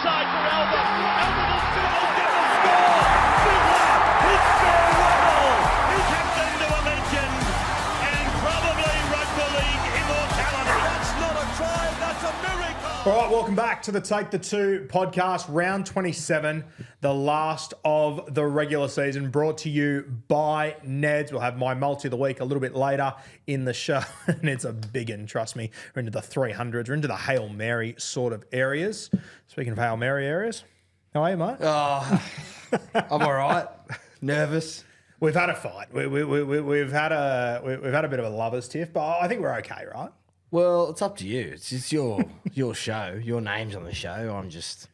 inside for Albert. Albert will get the score. Fiddler, his farewell. He tapped into a legend and probably rugby league immortality. That's not a try, that's a miracle. All right, welcome back to the Take the Two podcast, round 27, the last of the regular season, brought to you by Neds. We'll have my multi of the week a little bit later in the show, and it's a big one, trust me. We're into the 300s, we're into the Hail Mary sort of areas. Speaking of Hail Mary areas, how are you, mate? Oh, I'm all right. Nervous. We've had a fight. We've had a bit of a lovers tiff, but I think we're okay, right? Well, it's up to you. It's just your show. Your name's on the show. I'm just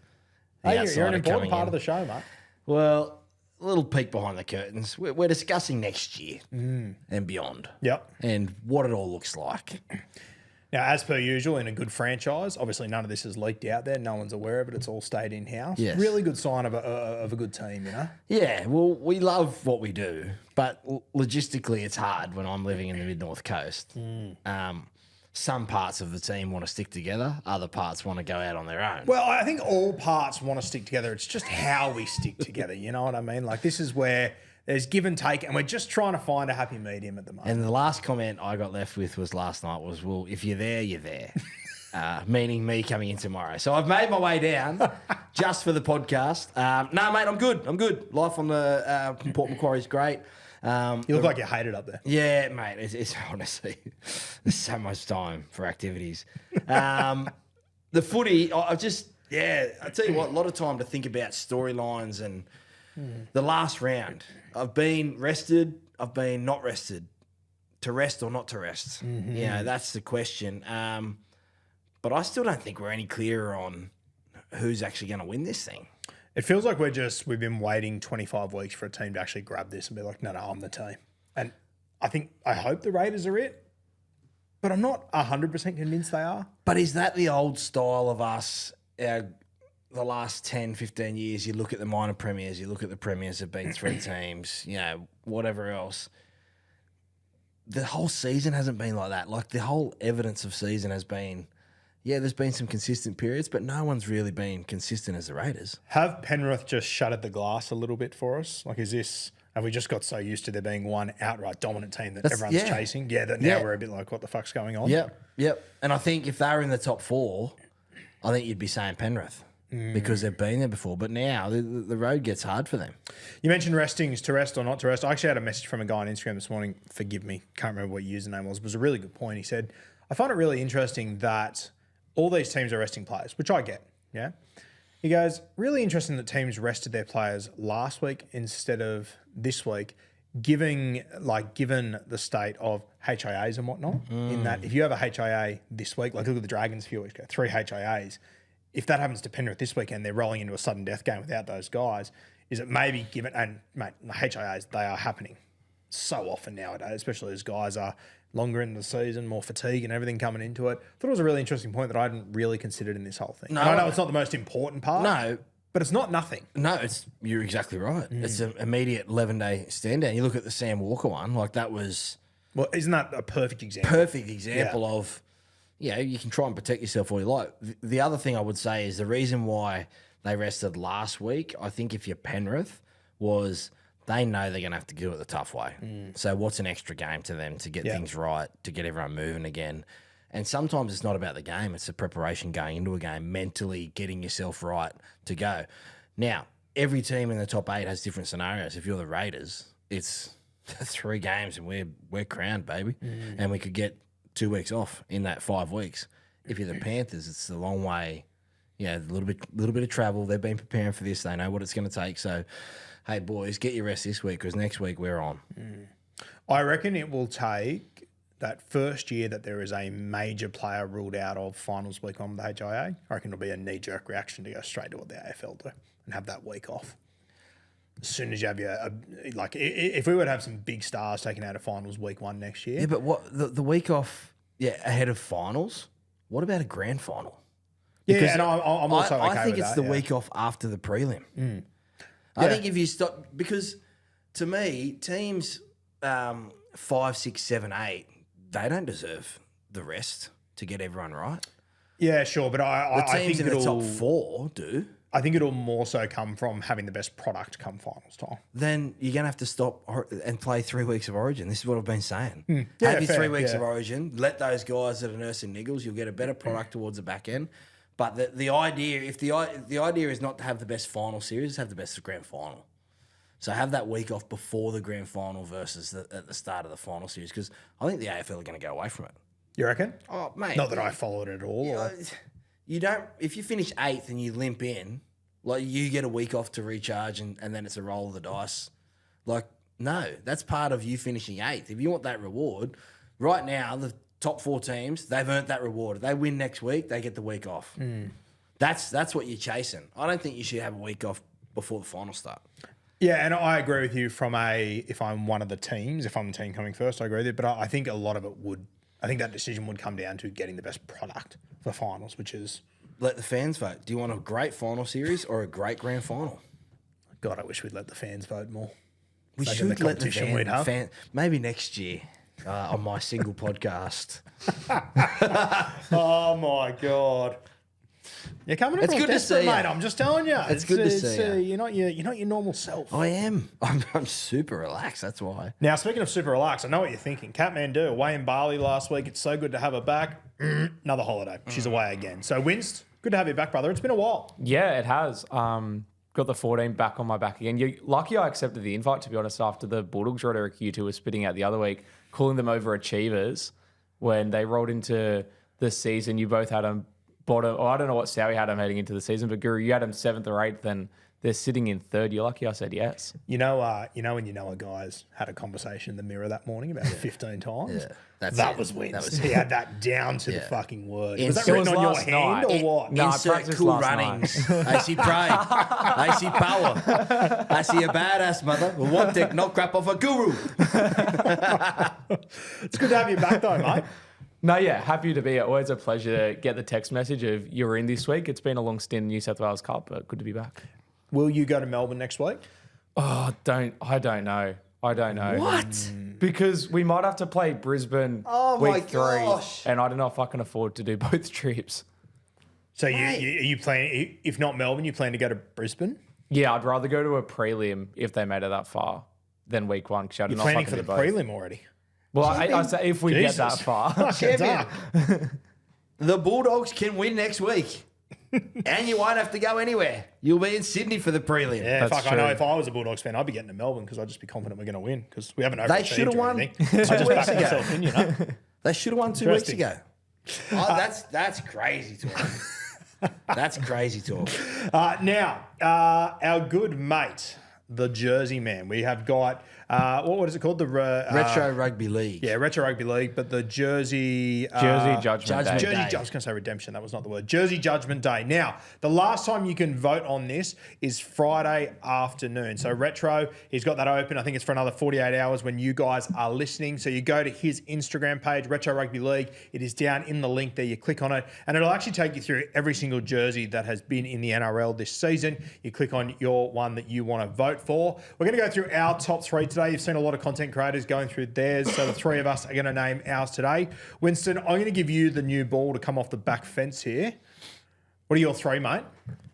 the Hey, you're an outsider important coming part in. of the show, mate. Well, a little peek behind the curtains. We're discussing next year and beyond. Yep. And what it all looks like. Now, as per usual, in a good franchise, obviously none of this is leaked out there. No one's aware of it. It's all stayed in-house. Yes. Really good sign of a good team, you know? Yeah, well, we love what we do, but logistically it's hard when I'm living in the Mid-North Coast. Some parts of the team want to stick together. Other parts want to go out on their own. Well, I think all parts want to stick together. It's just how we stick together. You know what I mean? Like, this is where there's give and take, and we're just trying to find a happy medium at the moment. And the last comment I got left with was last night was, well, if you're there, you're there. Meaning me coming in tomorrow. So I've made my way down just for the podcast. No, mate, I'm good. I'm good. Life on the Port Macquarie is great. You look like you hate it up there. Yeah, mate. It's honestly, there's so much time for activities. The footy, I tell you what, a lot of time to think about storylines and the last round. I've been rested. I've been not rested. To rest or not to rest? You know, that's the question. But I still don't think we're any clearer on who's actually going to win this thing. It feels like we've been waiting 25 weeks for a team to actually grab this and be like, no, I'm the team. And I hope the Raiders are it, but I'm not 100% convinced they are. But is that the old style of us, the last 10, 15 years? You look at the minor premiers, you look at the premiers have been three teams, you know, whatever else. The whole season hasn't been like that. Like, the whole evidence of season has been, yeah, there's been some consistent periods, but no one's really been consistent as the Raiders. Have Penrith just shuttered the glass a little bit for us? Like, have we just got so used to there being one outright dominant team that everyone's chasing? Yeah, that now we're a bit like, what the fuck's going on? Yep. And I think if they were in the top four, I think you'd be saying Penrith because they've been there before. But now the road gets hard for them. You mentioned restings, to rest or not to rest. I actually had a message from a guy on Instagram this morning. Forgive me, can't remember what your username was. It was a really good point. He said, I find it really interesting that all these teams are resting players, which I get, yeah? He goes, really interesting that teams rested their players last week instead of this week, given the state of HIAs and whatnot, in that if you have a HIA this week, like look at the Dragons a few weeks ago, 3 HIAs, if that happens to Penrith this weekend, they're rolling into a sudden death game without those guys, is it maybe given, and mate, the HIAs, they are happening so often nowadays, especially as guys are longer into the season, more fatigue and everything coming into it. I thought it was a really interesting point that I hadn't really considered in this whole thing. No, and I know it's not the most important part. No. But it's not nothing. No, you're exactly right. It's an immediate 11-day stand down. You look at the Sam Walker one, like that was... Well, isn't that a perfect example? Perfect example of, you can try and protect yourself all you like. The other thing I would say is the reason why they rested last week, I think if you're Penrith, was... They know they're going to have to do it the tough way. So what's an extra game to them to get things right, to get everyone moving again? And sometimes it's not about the game. It's the preparation going into a game, mentally getting yourself right to go. Now, every team in the top 8 has different scenarios. If you're the Raiders, it's 3 games and we're crowned, baby. And we could get 2 weeks off in that 5 weeks. If you're the Panthers, it's a long way. A little bit of travel. They've been preparing for this. They know what it's going to take. So, hey, boys, get your rest this week because next week we're on. I reckon it will take that first year that there is a major player ruled out of finals week on the HIA. I reckon it'll be a knee-jerk reaction to go straight to what the AFL do and have that week off. As soon as you have if we were to have some big stars taken out of finals week 1 next year. Yeah, but what the week off, ahead of finals, what about a grand final? Because and I'm also okay with that. I think it's the week off after the prelim. I think if you stop, because to me, teams 5, 6, 7, 8, they don't deserve the rest to get everyone right. Yeah, sure, but I the teams think in the top 4 do. I think it'll more so come from having the best product come finals time. Then you're going to have to stop and play 3 weeks of Origin. This is what I've been saying. Yeah, Have your fair, 3 weeks yeah. of Origin. Let those guys that are nursing niggles. You'll get a better product towards the back end. But the idea, if the idea is not to have the best final series, have the best grand final. So have that week off before the grand final versus at the start of the final series, because I think the AFL are going to go away from it. You reckon? Oh, mate. Not that I followed it at all. or- You don't. If you finish 8th and you limp in, like you get a week off to recharge, and then it's a roll of the dice. Like, no, that's part of you finishing 8th. If you want that reward, right now the top 4 teams, they've earned that reward. If they win next week, they get the week off. That's what you're chasing. I don't think you should have a week off before the final start. Yeah, and I agree with you if I'm one of the teams, if I'm the team coming first, I agree with you. But I think a lot of it I think that decision would come down to getting the best product for finals, which is, Let the fans vote. Do you want a great final series or a great grand final? God, I wish we'd let the fans vote more. We Imagine should the let the competition we'd have. maybe next year on my single podcast. Oh my God. You're coming It's across good to desperate, see ya. mate. I'm just telling you. It's good to see ya. You're not your normal self. I am. I'm super relaxed. That's why. Now, speaking of super relaxed, I know what you're thinking. Catmandu away in Bali last week. It's so good to have her back. Another holiday. She's away again. So, Winst, good to have you back, brother. It's been a while. Yeah, it has. Got the 14 back on my back again. You're lucky I accepted the invite, to be honest, after the Bulldogs rhetoric you two were spitting out the other week, calling them overachievers when they rolled into the season. You both had them bottom. Oh, I don't know what Sowie had them heading into the season, but Guru, you had them 7th or 8th, and they're sitting in 3rd. You're lucky I said yes. You know when a guy's had a conversation in the mirror that morning about 15 times? Yeah, that was Winst. He had that down to the fucking word. Was that It written was on your last hand night. or what? No, I Insert practiced cool last runnings. I see pride. I see power. I see a badass mother. One take no crap off a guru. It's good to have you back though, mate. No, yeah, happy to be here. Always a pleasure to get the text message of you're in this week. It's been a long stint in New South Wales Cup, but good to be back. Will you go to Melbourne next week? Oh, I don't know. What? Because we might have to play Brisbane Oh my week 3, gosh. and I don't know if I can afford to do both trips. So you plan, if not Melbourne, you plan to go to Brisbane? Yeah, I'd rather go to a prelim if they made it that far than week 1. Because I don't You're know if I planning can for do the both. prelim already. Well, I say if we get that Jesus. far. Fucking dark. The Bulldogs can win next week. And you won't have to go anywhere. You'll be in Sydney for the prelim. Yeah, That's fuck. I know true. if I was a Bulldogs fan, I'd be getting to Melbourne because I'd just be confident we're going to win because we haven't They should have overachieved or won anything. 2 I just weeks backed ago. myself in, you know. They should have won 2 weeks Interesting. ago. Oh, that's crazy talk. That's crazy talk. Now, our good mate, the Jersey man. We have got what is it called? The Retro Rugby League. Yeah, Retro Rugby League, but the Jersey Judgment Day. Jersey, Day. I was going to say redemption. That was not the word. Jersey Judgment Day. Now, the last time you can vote on this is Friday afternoon. So Retro, he's got that open. I think it's for another 48 hours when you guys are listening. So you go to his Instagram page, Retro Rugby League. It is down in the link there. You click on it, and it'll actually take you through every single jersey that has been in the NRL this season. You click on your one that you want to vote for. We're going to go through our top 3 today. You've seen a lot of content creators going through theirs. So the 3 of us are going to name ours today. Winston, I'm going to give you the new ball to come off the back fence here. What are your 3, mate?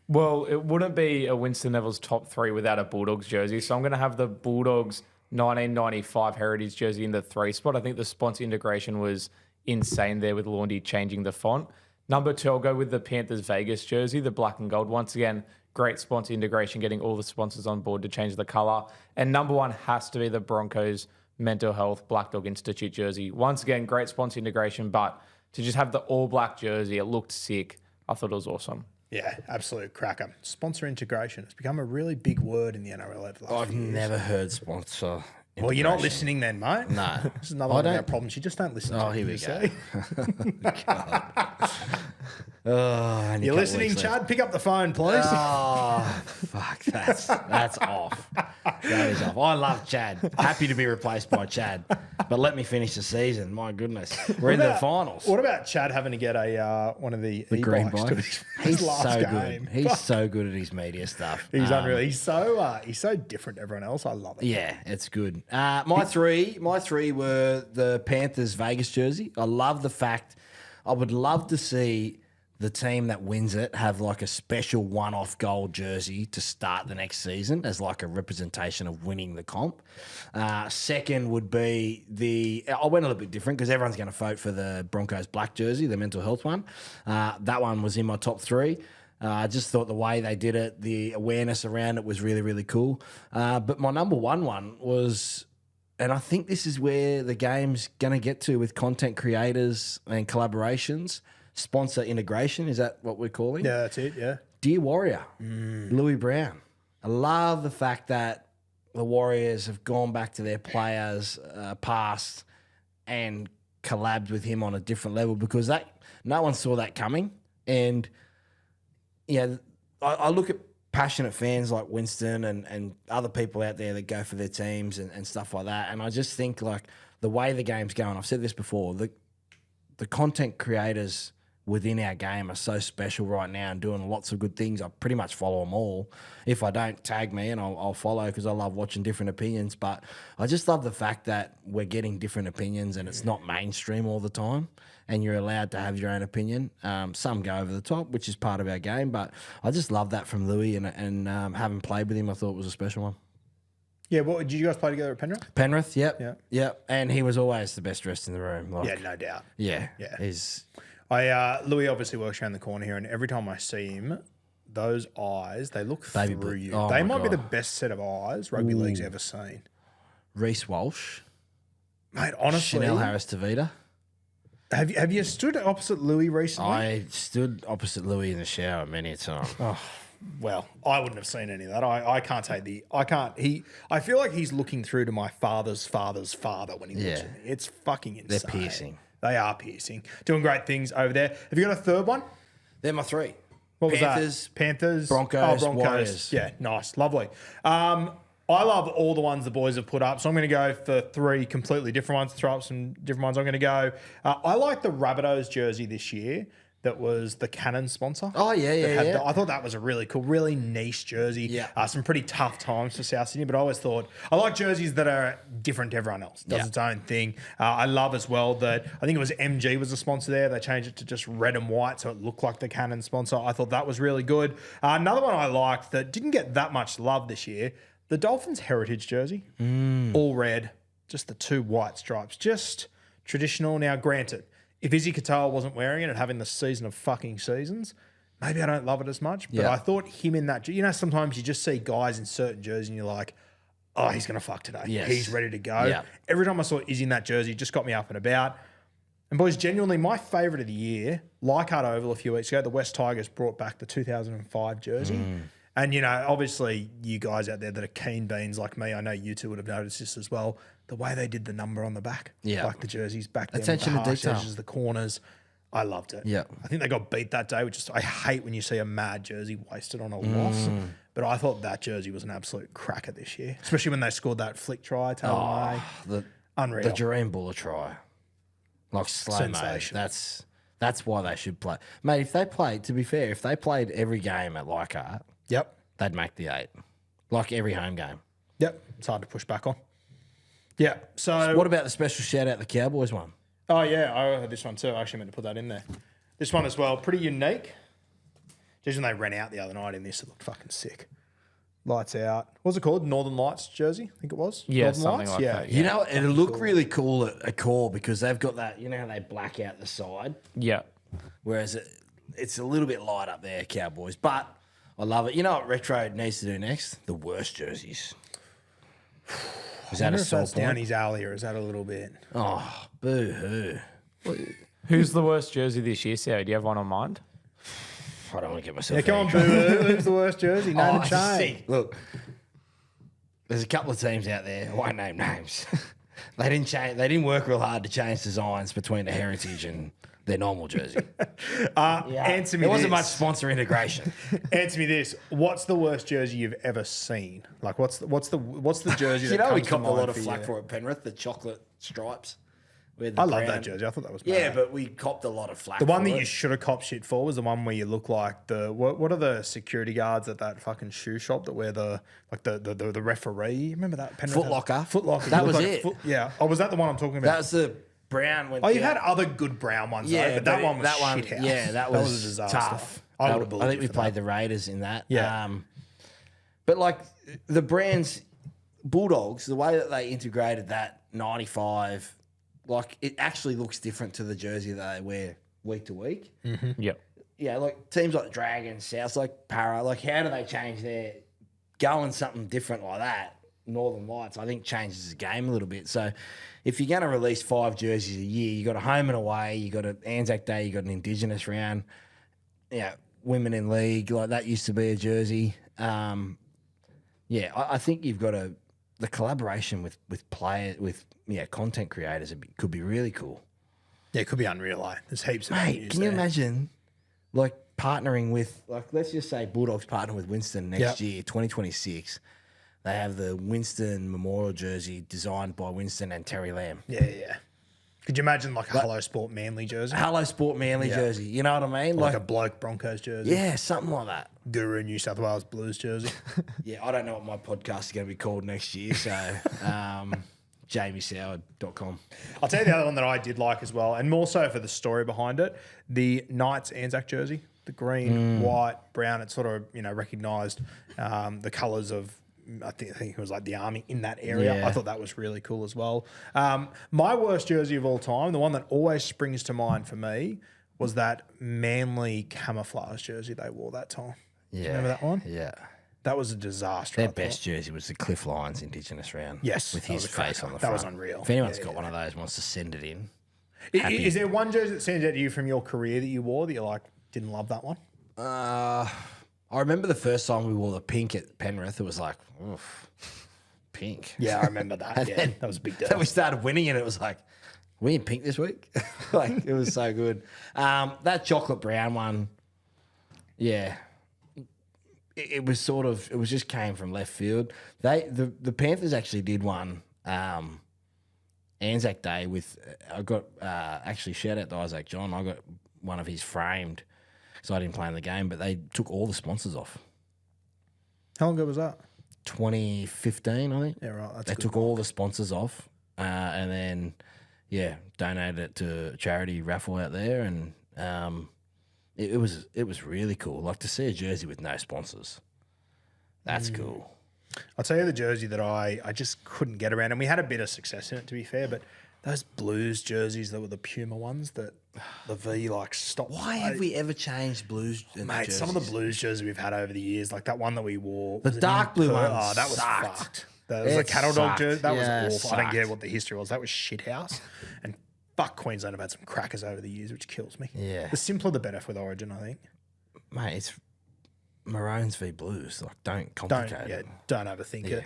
Well, it wouldn't be a Winston Neville's top 3 without a Bulldogs jersey. So I'm going to have the Bulldogs 1995 Heritage jersey in the 3 spot. I think the sponsor integration was insane there with Laundy changing the font. Number 2, I'll go with the Panthers Vegas jersey, the black and gold. Once again, great sponsor integration, getting all the sponsors on board to change the colour. And number 1 has to be the Broncos Mental Health Black Dog Institute jersey. Once again, great sponsor integration, but to just have the all black jersey, it looked sick. I thought it was awesome. Yeah, absolute cracker. Sponsor integration. It's become a really big word in the NRL over the last I've few years. never heard sponsor. Well, you're not listening then, mate. No. This is another I one of don't- our problems. You just don't listen to Oh, it, here we you go. see. Oh, You're listening, Chad? Pick up the phone, please. Oh, fuck. That's off. That is off. I love Chad. Happy to be replaced by Chad. But let me finish the season. My goodness. We're in the finals. What about Chad having to get a one of the Green e-bikes bike. to his He's last so game? good. He's so good at his media stuff. He's unreal. He's so different to everyone else. I love it. Yeah, it's good. My three were the Panthers Vegas jersey. I love the fact. I would love to see the team that wins it have like a special one-off gold jersey to start the next season as like a representation of winning the comp. Second would be I went a little bit different because everyone's going to vote for the Broncos black jersey, the mental health one. That one was in my top 3. I just thought the way they did it, the awareness around it was really, really cool. But my number one was, and I think this is where the game's going to get to with content creators and collaborations, sponsor integration. Is that what we're calling? Yeah, that's it. Yeah. Dear Warrior, Louis Brown. I love the fact that the Warriors have gone back to their players past and collabed with him on a different level because no one saw that coming. And yeah, I look at passionate fans like Winston and other people out there that go for their teams and stuff like that. And I just think like the way the game's going, I've said this before, the content creators within our game are so special right now and doing lots of good things. I pretty much follow them all. If I don't, tag me and I'll follow because I love watching different opinions. But I just love the fact that we're getting different opinions and it's not mainstream all the time and you're allowed to have your own opinion. Some go over the top, which is part of our game. But I just love that from Louis and having played with him, I thought it was a special one. Yeah, did you guys play together at Penrith? Penrith, yep. Yep. And he was always the best dressed in the room. Like, Yeah, no doubt. Yeah. Yeah. Louis obviously works around the corner here, and every time I see him, those eyes, they look Baby through blue. you. Oh They my might be God. the best set of eyes rugby league's ever seen. Reece Walsh, Mate, honestly, Chanel Harris Tavita. have you stood opposite Louis recently? I stood opposite Louis in the shower many a time. Well, I wouldn't have seen any of that. I can't take I feel like he's looking through to my father's father's father when he looks Yeah. at me. It's fucking insane. They're piercing. They are piercing. Doing great things over there. Have you got a third one? They're my 3. What was Panthers, that? Panthers, Broncos, Warriors. Yeah, nice, lovely. I love all the ones the boys have put up, so I'm going to go for 3 completely different ones. Throw up some different ones. I'm going to go. I like the Rabbitohs jersey this year. That was the Canon sponsor. Oh, yeah. I thought that was a really cool, really niche jersey. Yeah. Some pretty tough times for South Sydney, but I always thought I like jerseys that are different to everyone else. Does Yeah. its own thing. I love as well that I think it was MG was the sponsor there. They changed it to just red and white, so it looked like the Canon sponsor. I thought that was really good. Another one I liked that didn't get that much love this year, the Dolphins heritage jersey, all red, just the 2 white stripes, just traditional. Now, granted, if Izzy Katoa wasn't wearing it and having the season of fucking seasons, maybe I don't love it as much. But Yeah. I thought him in that, sometimes you just see guys in certain jerseys and you're like, oh, he's going to fuck today. Yes. He's ready to go. Yeah. Every time I saw Izzy in that jersey, it just got me up and about. And boys, genuinely, my favourite of the year, Leichhardt Oval a few weeks ago, the West Tigers brought back the 2005 jersey. And, obviously you guys out there that are keen beans like me, I know you two would have noticed this as well, the way they did the number on the back. Yeah. Like the jerseys back down Attention the to harsh detail. edges, the corners. I loved it. Yeah. I think they got beat that day, which is, I hate when you see a mad jersey wasted on a loss. But I thought that jersey was an absolute cracker this year, especially when they scored that flick try. Unreal. The Jareen Buller try. Like slow mo. Sensational. That's why they should play. Mate, if they played, to be fair, if they played every game at Leichhardt, Yep. they'd make the 8. Like every home game. Yep. It's hard to push back on. Yeah. So What about the special shout out the Cowboys one? Oh, yeah, I heard this one too. I actually meant to put that in there. This one as well, pretty unique. Just when they ran out the other night in this, it looked fucking sick. Lights out. What's it called? Northern Lights jersey, I think it was. Yeah, Northern something Lights? like yeah. that, You know, it'll look really cool at a core because they've got that, you know how they black out the side? Yeah. Whereas it's a little bit light up there, Cowboys. But I love it. You know what Retro needs to do next? The worst jerseys. Is I that wonder a if sore that's down point? his alley or is that a little bit? Oh, boo-hoo. Who's the worst jersey this year, Sarah? Do you have one on mind? I don't want to get myself Yeah, come on, very boo. Who's the worst jersey? Name and chain. Look, there's a couple of teams out there. I won't name names. They didn't change. They didn't work real hard to change designs between the heritage and their normal jersey. Answer me There wasn't this. much sponsor integration. Answer me this. What's the worst jersey you've ever seen? Like, what's the jersey You that know, we comes to copped a mind lot of for flack you? for it, Penrith, the chocolate stripes. With I the love brown. that jersey. I thought that was Yeah, bad. but we copped a lot of flack The one for that it. you should have copped shit for was the one where you look like the what are the security guards at that fucking shoe shop that wear the referee? Remember that? Penrith Foot Locker. Foot Locker. That You look was like it. yeah. Oh, was that the one I'm talking about? That was the Brown went. Oh, you've had other good brown ones, though, but that one was shit house. Yeah, that was a disaster. tough. I I would have believed think we you for played that. the Raiders in that. Yeah. But like the brands, Bulldogs, the way that they integrated that 95, like it actually looks different to the jersey that they wear week to week. Yep. Yeah, like teams like Dragons, South, like Para, like how do they change their going something different like that? Northern Lights, I think, changes the game a little bit. So if you're going to release 5 jerseys a year, you got a home and away, you got an Anzac Day, you got an Indigenous round, yeah, women in league, like that used to be a jersey. I think you've got the collaboration with players, with content creators could be really cool. Yeah, it could be unreal. There's heaps of Mate, venues can you there. imagine, like, partnering with, like, let's just say Bulldogs partner with Winston next year, 2026. They have the Winston Memorial jersey designed by Winston and Terry Lamb. Yeah. Could you imagine like a Hello Sport Manly jersey? Hello Sport Manly jersey. You know what I mean? Like a bloke Broncos jersey? Yeah, something like that. Guru New South Wales Blues jersey? Yeah, I don't know what my podcast is going to be called next year, so jamiesoward.com. I'll tell you the other one that I did like as well, and more so for the story behind it, the Knights Anzac jersey, the green, white, brown. It sort of, recognised the colours of, I think it was like the army in that area. Yeah. I thought that was really cool as well. My worst jersey of all time, the one that always springs to mind for me, was that Manly camouflage jersey they wore that time. Yeah. Remember that one? Yeah. That was a disaster. Their I thought. best jersey was the Cliff Lyons Indigenous round. Yes, With that his was a face cracker. on the That front. was unreal. If anyone's Yeah, got one of those, wants to send it in. Is there one jersey that stands out to you from your career that you wore that you like didn't love that one? I remember the first time we wore the pink at Penrith, it was like, oof, pink. Yeah, I remember that. And Yeah, then- that was a big deal. Then we started winning and it was like, we in pink this week? Like, it was so good. That chocolate brown one, yeah. It was sort of, it was just came from left field. The Panthers actually did one Anzac Day with, I got, actually shout out to Isaac John, I got one of his framed, so I didn't play in the game, but they took all the sponsors off. How long ago was that? 2015, I think. Yeah, right. That's They good. took all the sponsors off and then, donated it to a charity raffle out there. And it was really cool. Like to see a jersey with no sponsors. That's cool. I'll tell you the jersey that I just couldn't get around, and we had a bit of success in it, to be fair, but those Blues jerseys that were the Puma ones that the V stopped. Why have we ever changed blues? Mate, some of the Blues jerseys we've had over the years, like that one that we wore. The was it dark in blue Perth? one Oh, that was sucked. fucked. That was a It cattle dog sucked. jersey. That Yeah, was awful. I don't sucked. get what the history was. That was shit house. And fuck, Queensland have had some crackers over the years, which kills me. Yeah. The simpler the better with Origin, I think. Mate, it's Maroons v Blues. Like, don't Don't complicate it. don't overthink it.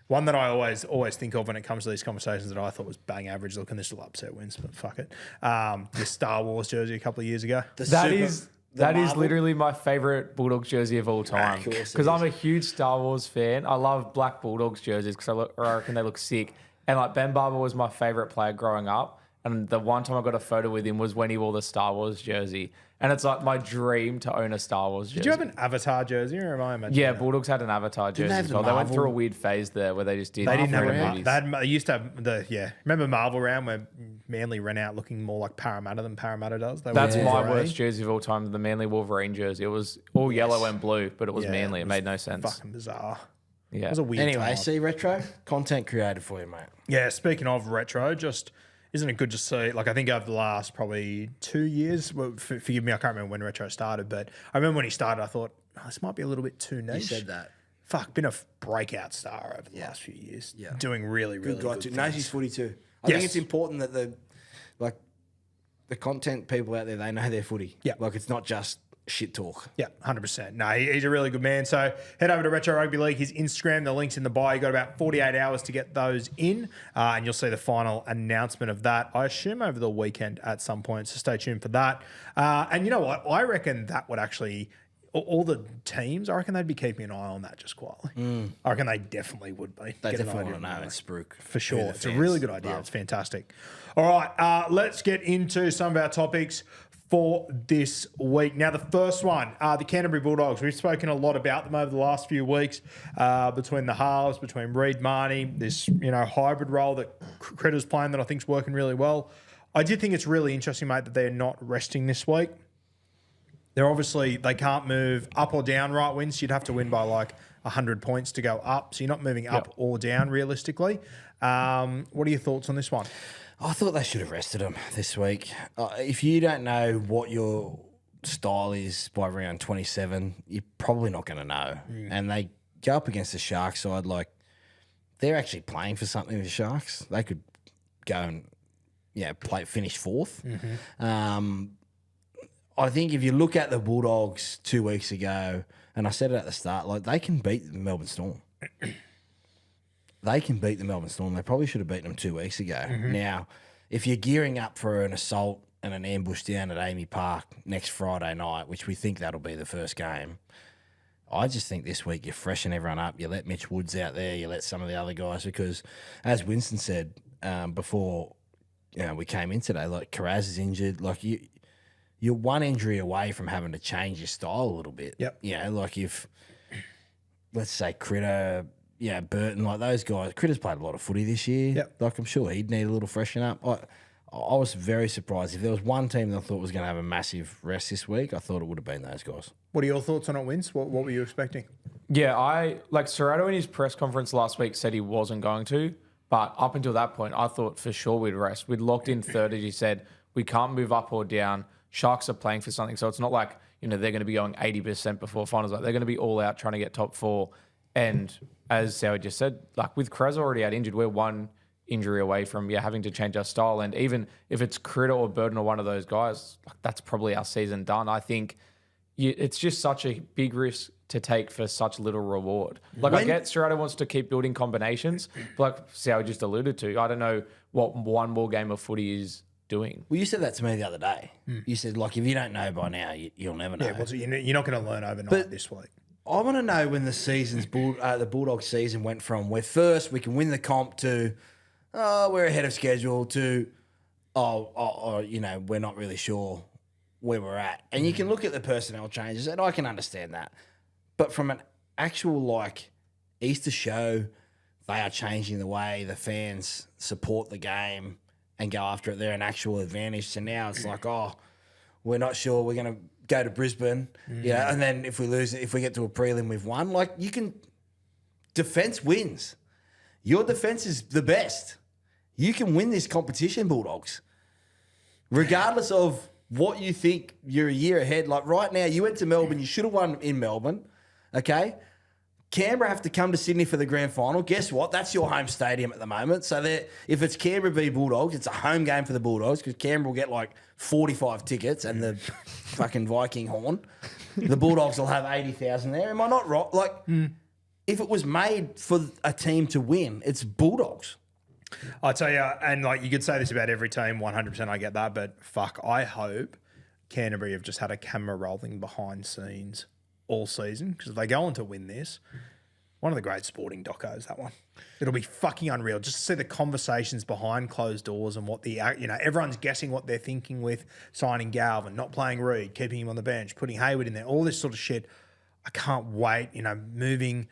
One that I always think of when it comes to these conversations that I thought was bang average. Look, and this will upset wins, but fuck it. The Star Wars jersey a couple of years ago. That is Marvel? literally my favorite Bulldogs jersey of all time. course it Because I'm a huge Star Wars fan. I love black Bulldogs jerseys because I reckon they look sick. And like Ben Barber was my favorite player growing up. And the one time I got a photo with him was when he wore the Star Wars jersey. And it's like my dream to own a Star Wars jersey. Did you have an Avatar jersey, or am I imagining? Yeah, that? Bulldogs had an Avatar jersey they have as the well. They went Marvel? through a weird phase there where they just did. They didn't have Marvel a movies. they used to have remember Marvel round where Manly ran out looking more like Parramatta than Parramatta does. They That's wore my grey. worst jersey of all time, the Manly Wolverine jersey. It was all yellow and blue, but it was Yeah, Manly. It was made no sense. Fucking bizarre. Yeah. It was a weird Anyway, time. see, retro content created for you, mate. Yeah, speaking of retro, just isn't it good to see? Like, I think over the last probably 2 years, well, forgive me, I can't remember when retro started, but I remember when he started, I thought, this might be a little bit too niche. You said that. Fuck, been a breakout star over the last few years. Yeah. Doing really, really Good guy good too. things. Knows his footy too. I Yes. think it's important that the content people out there, they know their footy. Yeah. Like, it's not just shit talk. Yeah, 100%. No, he's a really good man. So head over to Retro Rugby League, his Instagram, the link's in the bio. You got about 48 hours to get those in, and you'll see the final announcement of that, I assume, over the weekend at some point. So stay tuned for that. And you know what? I reckon that would actually, all the teams, I reckon they'd be keeping an eye on that just quietly. I reckon they definitely would be. They Get an definitely idea want to on know. that. It's Spruik. For sure. It's a really good idea. It's fantastic. All right, let's get into some of our topics. for this week. Now, the first one, the Canterbury Bulldogs. We've spoken a lot about them over the last few weeks between the halves, between Reid Marnie, this hybrid role that Critter's playing that I think is working really well. I did think it's really interesting, mate, that they're not resting this week. They can't move up or down right wins. You'd have to win by like 100 points to go up. So you're not moving up or down realistically. What are your thoughts on this one? I thought they should have rested him this week. If you don't know what your style is by round 27, you're probably not going to know. And they go up against the Sharks side, like they're actually playing for something, the Sharks. They could go and finish fourth. I think if you look at the Bulldogs 2 weeks ago, and I said it at the start, like they can beat the Melbourne Storm. They can beat the Melbourne Storm. They probably should have beaten them 2 weeks ago. Now, if you're gearing up for an assault and an ambush down at Amy Park next Friday night, which we think that'll be the first game, I just think this week you freshen everyone up. You let Mitch Woods out there. You let some of the other guys because, as Winston said before we came in today, like Carraz is injured. Like you're one injury away from having to change your style a little bit. Yep. Like if, let's say Critter, Burton, like those guys. Critter's played a lot of footy this year. Yep. Like I'm sure he'd need a little freshen up. I was very surprised. If there was one team that I thought was going to have a massive rest this week, I thought it would have been those guys. What are your thoughts on it, Wins? What were you expecting? Yeah, Serrato in his press conference last week said he wasn't going to, but up until that point, I thought for sure we'd rest. We'd locked in third, as you said. We can't move up or down. Sharks are playing for something, so it's not like they're going to be going 80% before finals. Like they're going to be all out trying to get top four. And as Sowie just said, like with Krez already out injured, we're one injury away from having to change our style. And even if it's Critter or Burton or one of those guys, like that's probably our season done. I think it's just such a big risk to take for such little reward. Like I get Serrato wants to keep building combinations, but like Sowie just alluded to, I don't know what one more game of footy is doing. Well, you said that to me the other day. You said, like, if you don't know by now, you'll never know. Yeah, well, you're not going to learn overnight this week. I want to know when the Bulldog season went from we're first, we can win the comp to we're ahead of schedule to we're not really sure where we're at. And you can look at the personnel changes, and I can understand that. But from an actual like Easter show, they are changing the way the fans support the game and go after it. They're an actual advantage. So now it's like, we're not sure we're going to go to Brisbane, and then if we lose it, if we get to a prelim, we've won. Like defense wins. Your defense is the best. You can win this competition, Bulldogs. Regardless of what you think you're a year ahead. Like right now, you went to Melbourne, you should have won in Melbourne, okay? Canberra have to come to Sydney for the grand final. Guess what? That's your home stadium at the moment. So if it's Canberra v Bulldogs, it's a home game for the Bulldogs because Canberra will get like 45 tickets and the fucking Viking horn. The Bulldogs will have 80,000 there. Am I not right? Like, if it was made for a team to win, it's Bulldogs. I tell you, and like you could say this about every team, 100% I get that, but fuck, I hope Canterbury have just had a camera rolling behind scenes all season because if they go on to win this, one of the great sporting docos, that one. It'll be fucking unreal just to see the conversations behind closed doors and what everyone's guessing what they're thinking with signing Galvin, not playing Reid, keeping him on the bench, putting Hayward in there, all this sort of shit. I can't wait, moving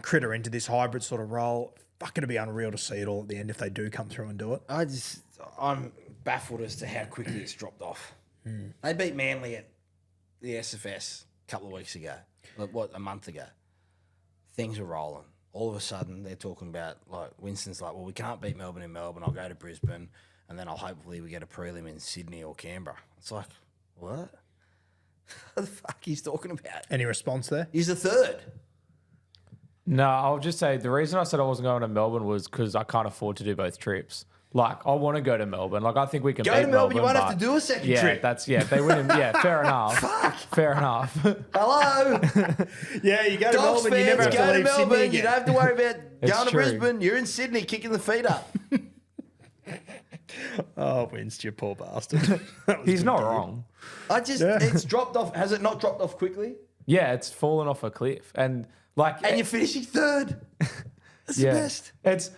Critter into this hybrid sort of role. Fuck, it'll be unreal to see it all at the end if they do come through and do it. I'm baffled as to how quickly it's dropped off. They beat Manly at the SFS a couple of weeks ago, a month ago. Things were rolling. All of a sudden, they're talking about, like, Winston's like, well, we can't beat Melbourne in Melbourne. I'll go to Brisbane, and then hopefully we get a prelim in Sydney or Canberra. It's like, what? What the fuck he's talking about? Any response there? He's the third. No, I'll just say the reason I said I wasn't going to Melbourne was because I can't afford to do both trips. Like, I want to go to Melbourne. Like, I think we can go beat to Melbourne. You won't have to do a second trip. If they win. Fair enough. Fuck. Fair enough. Hello. Yeah, you go to Dogs Melbourne, fans, you never have go to to leave Melbourne. Sydney You again. don't have to worry about going to true. Brisbane. You're in Sydney kicking the feet up. Oh, Winst, you poor bastard. He's not wrong. It's dropped off. Has it not dropped off quickly? Yeah, it's fallen off a cliff. And you're finishing third. That's the best.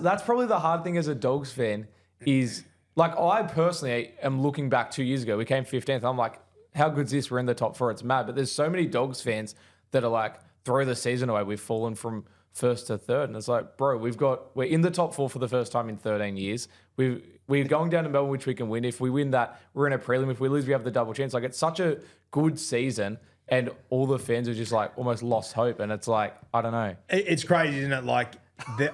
That's probably the hard thing as a Dogs fan is Like, I personally am looking back 2 years ago. We came 15th. I'm like, how good's this? We're in the top 4. It's mad. But there's so many Dogs fans that are like, throw the season away. We've fallen from first to third. And it's like, bro, we're in the top 4 for the first time in 13 years. We're going down to Melbourne, which we can win. If we win that, we're in a prelim. If we lose, we have the double chance. Like, it's such a good season. And all the fans are just like almost lost hope. And it's like, I don't know. It's crazy, isn't it? Like,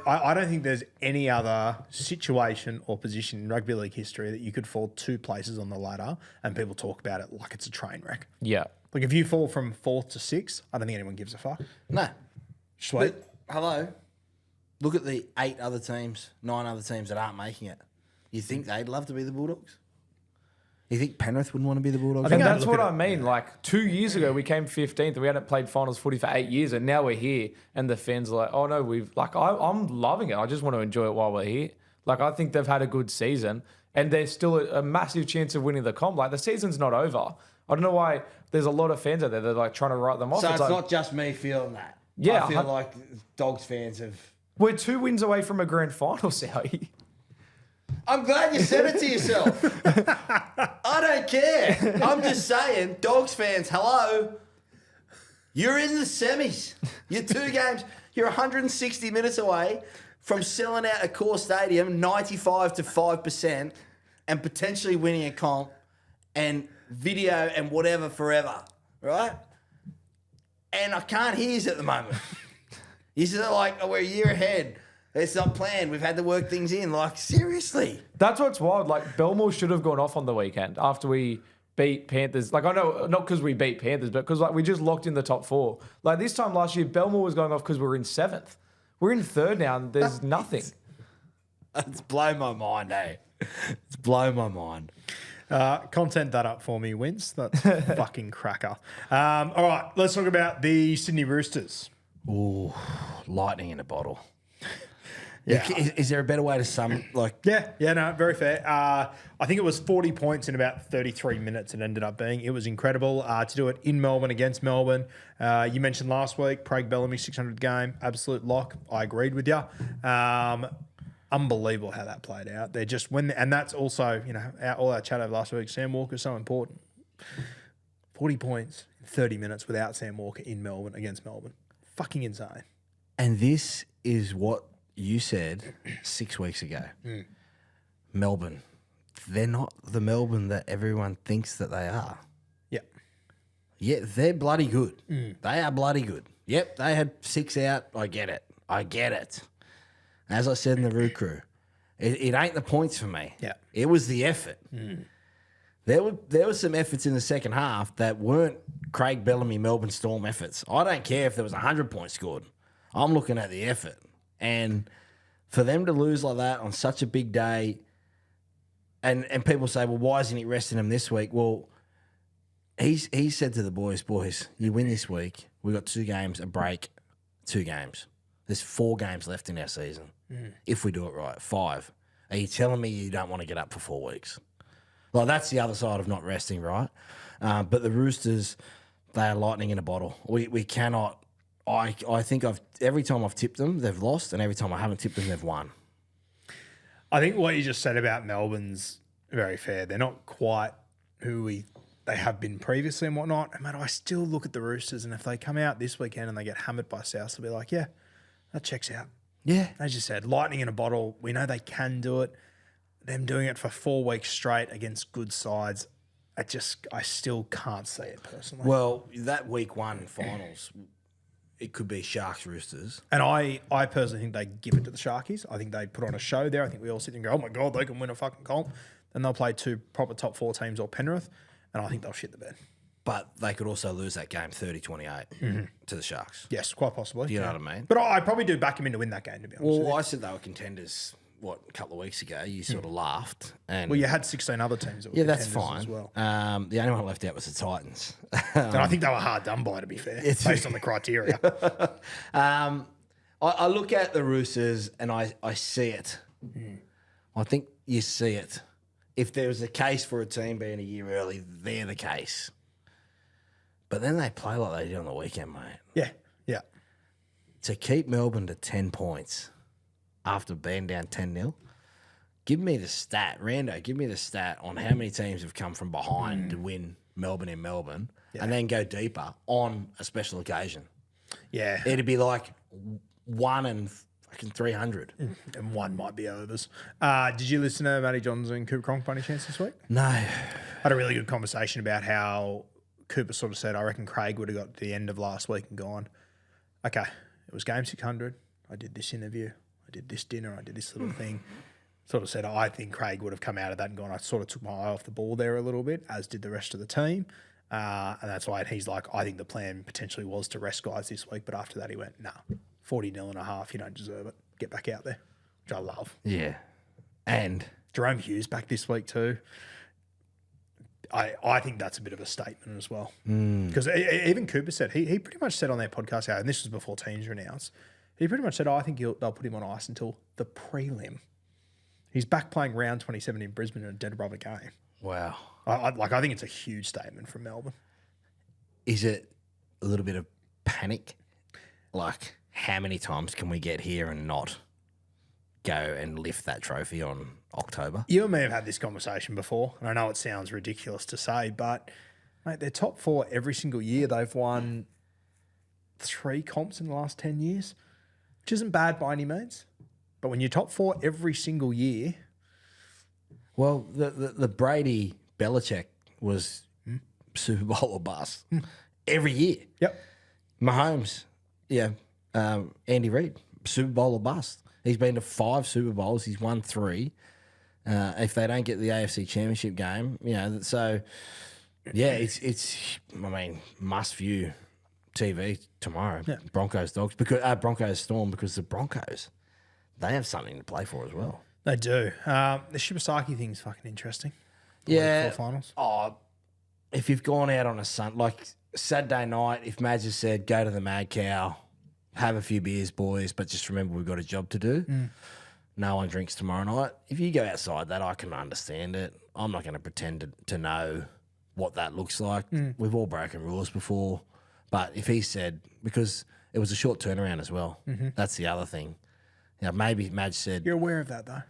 I don't think there's any other situation or position in rugby league history that you could fall 2 places on the ladder and people talk about it like it's a train wreck. Yeah. Like, if you fall from 4th to 6th, I don't think anyone gives a fuck. No. Sweet. But, hello. Look at the 9 other teams that aren't making it. You think they'd love to be the Bulldogs? You think Penrith would want to be the Bulldogs? And that's what I mean. Like 2 years ago, we came 15th and we hadn't played finals footy for 8 years. And now we're here and the fans are like, oh no, I'm loving it. I just want to enjoy it while we're here. Like, I think they've had a good season and there's still a massive chance of winning the comp. Like, the season's not over. I don't know why there's a lot of fans out there that are like trying to write them off. So it's like, not just me feeling that. Yeah, I feel like Dogs fans have... We're 2 wins away from a grand final, Sowie. I'm glad you said it to yourself. I don't care. I'm just saying, Dogs fans, hello. You're in the semis. You're 2 games. You're 160 minutes away from selling out a core stadium 95 to 5% and potentially winning a comp and video and whatever forever, right? And I can't hear you at the moment. You're like, oh, we're a year ahead. It's not planned. We've had to work things in. Like, seriously. That's what's wild. Like, Belmore should have gone off on the weekend after we beat Panthers. Like, I know, not because we beat Panthers, but because like we just locked in the top 4. Like, this time last year, Belmore was going off because we were in 7th. We're in 3rd now and there's nothing. It's blown my mind, eh? It's blown my mind. Content that up for me, Wince. That's fucking cracker. All right, let's talk about the Sydney Roosters. Ooh, lightning in a bottle. Yeah. Is there a better way to sum, like... Yeah, no, very fair. I think it was 40 points in about 33 minutes it ended up being. It was incredible to do it in Melbourne against Melbourne. You mentioned last week, Craig Bellamy, 600 game, absolute lock. I agreed with you. Unbelievable how that played out. They're just and that's also, all our chat over last week, Sam Walker's so important. 40 points in 30 minutes without Sam Walker in Melbourne against Melbourne. Fucking insane. And this is what you said 6 weeks ago. Melbourne. They're not the Melbourne that everyone thinks that they are. Yeah. Yeah, they're bloody good. They are bloody good. Yep, they had 6 out. I get it. As I said in the Roo Crew, it ain't the points for me. Yeah. It was the effort. There were some efforts in the second half that weren't Craig Bellamy Melbourne Storm efforts. I don't care if there was 100 points scored. I'm looking at the effort. And for them to lose like that on such a big day, and people say, well, why isn't he resting him this week? Well, he said to the boys, you win this week. We've got 2 games, a break, 2 games. There's 4 games left in our season. If we do it right, 5. Are you telling me you don't want to get up for 4 weeks? Well, that's the other side of not resting, right? But the Roosters, they are lightning in a bottle. We cannot... I think every time I've tipped them, they've lost, and every time I haven't tipped them, they've won. I think what you just said about Melbourne's very fair. They're not quite who they have been previously and whatnot. And, I still look at the Roosters, and if they come out this weekend and they get hammered by South, they'll be like, yeah, that checks out. Yeah. As you said, lightning in a bottle. We know they can do it. Them doing it for 4 weeks straight against good sides, I still can't see it personally. Well, that week 1 finals, it could be Sharks Roosters. And I personally think they give it to the Sharkies. I think they put on a show there. I think we all sit and go, oh my God, they can win a fucking comp. Then they'll play 2 proper top 4 teams or Penrith, and I think they'll shit the bed. But they could also lose that game 30-28 to the Sharks. Yes, quite possibly. Do you know what I mean? But I probably do back him in to win that game, to be honest with Well, you. I said they were contenders, a couple of weeks ago. You sort of laughed. And Well, you had 16 other teams that were that's contenders fine. as well. The only one left out was the Titans. And I think they were hard done by, to be fair, based on the criteria. I look at the Roosters and I see it. I think you see it. If there was a case for a team being a year early, they're the case. But then they play like they did on the weekend, mate. Yeah. To keep Melbourne to 10 points after being down 10-0, Give me the stat, Rando. Give me the stat on how many teams have come from behind to win Melbourne in Melbourne, and then go deeper on a special occasion. Yeah. It'd be like 1 in fucking 300. And one might be overs. Did you listen to Matty Johns and Cooper Cronk by any chance this week? No. Had a really good conversation about how Cooper sort of said, I reckon Craig would have got to the end of last week and gone, okay, it was game 600. I did this interview. I did this dinner. I did this little thing. Sort of said, I think Craig would have come out of that and gone, I sort of took my eye off the ball there a little bit, as did the rest of the team. And that's why he's like, I think the plan potentially was to rest guys this week. But after that, he went, nah, 40-0.5. You don't deserve it. Get back out there, which I love. Yeah. And Jerome Hughes back this week too. I think that's a bit of a statement as well. Because even Cooper said, he pretty much said on their podcast, and this was before teams were announced, he pretty much said, I think they'll put him on ice until the prelim. He's back playing round 27 in Brisbane in a dead rubber game. wow. I think it's a huge statement from Melbourne. Is it a little bit of panic? Like, how many times can we get here and not go and lift that trophy on October? You and me have had this conversation before, and I know it sounds ridiculous to say, but mate, they're top 4 every single year. They've won 3 comps in the last 10 years, which isn't bad by any means. But when you're top 4 every single year, Well, the Brady Belichick was Super Bowl or bust every year. yep, Mahomes, Andy Reid, Super Bowl or bust. He's been to 5 Super Bowls. He's won 3. If they don't get the AFC Championship game, so yeah, it's must view TV tomorrow. Yeah. Broncos Dogs Broncos Storm, because the Broncos, they have something to play for as well. they do. The Shibasaki thing's fucking interesting. Yeah. Week 4 finals. Oh, if you've gone out on a Saturday night, if Madge has said, go to the Mad Cow, have a few beers, boys, but just remember we've got a job to do. No one drinks tomorrow night. If you go outside that, I can understand it. I'm not going to pretend to know what that looks like. We've all broken rules before. But if he said, because it was a short turnaround as well, that's the other thing. Maybe Madge said, You're aware of that though.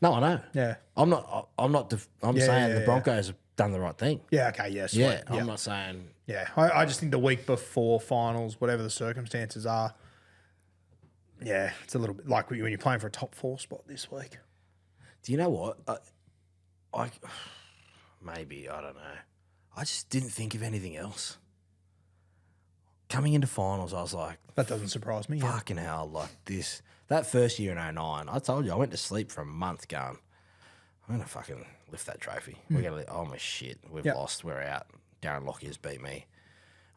no, I know. Yeah. I'm saying the Broncos have done the right thing. Yeah, okay, yes. Yeah, I'm not saying. Yeah, I just think the week before finals, whatever the circumstances are, yeah, it's a little bit like when you're playing for a top 4 spot this week. Do you know what? I maybe, I don't know. I just didn't think of anything else. Coming into finals, I was like, That doesn't surprise me. Yeah. fucking hell, like this. That first year in 2009, I told you, I went to sleep for a month going, I'm going to fucking lift that trophy. We're going to, oh my shit, we've Yep. lost, we're out. Darren Lockyer's beat me.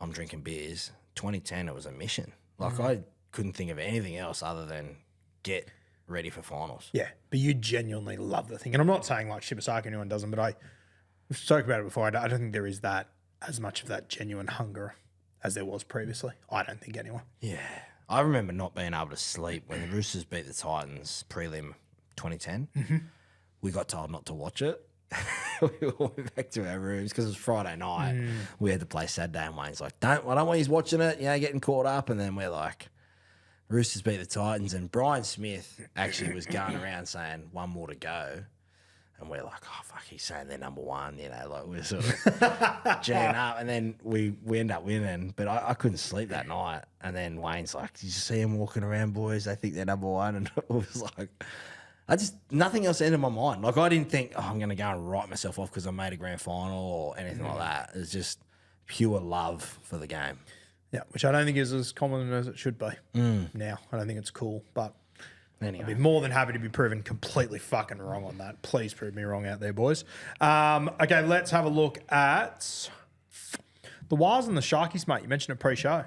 I'm drinking beers. 2010, it was a mission. Like, I couldn't think of anything else other than get ready for finals. Yeah, but you genuinely love the thing. And I'm not saying like Shibasaki, anyone doesn't, but we've spoken about it before. I don't think there is that as much of that genuine hunger as there was previously. I don't think anyone. Yeah. I remember not being able to sleep when the Roosters beat the Titans prelim 2010. We got told not to watch it. We all went back to our rooms because it was Friday night. We had to play Saturday, and Wayne's like, I don't want you watching it, getting caught up. And then we're like, Roosters beat the Titans, and Brian Smith actually was going around saying 1 more to go. And we're like, oh, fuck, he's saying they're number 1, like we're sort of jamming up. And then we end up winning, but I couldn't sleep that night. And then Wayne's like, did you see him walking around, boys? They think they're number 1. And it was like, nothing else entered my mind. Like, I didn't think, I'm going to go and write myself off because I made a grand final or anything like that. It's just pure love for the game. Yeah, which I don't think is as common as it should be now. I don't think it's cool, but Anyway. I'd be more than happy to be proven completely fucking wrong on that. Please prove me wrong out there, boys. Okay, let's have a look at the Wires and the Sharkies, mate. You mentioned it pre-show.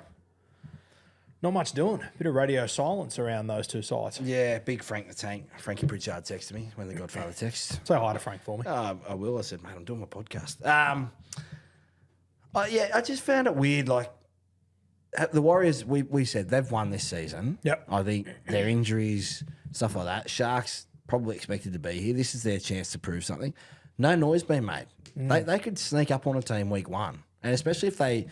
Not much doing. Bit of radio silence around those two sides. Yeah, big Frank the Tank. Frankie Pritchard texted me when the Godfather texted. Say hi to Frank for me. I will. I said, mate, I'm doing my podcast. I just found it weird. Like, the Warriors, we said they've won this season. Yep. I think their injuries, stuff like that. Sharks probably expected to be here. This is their chance to prove something. No noise being made. They could sneak up on a team week 1. And especially if they,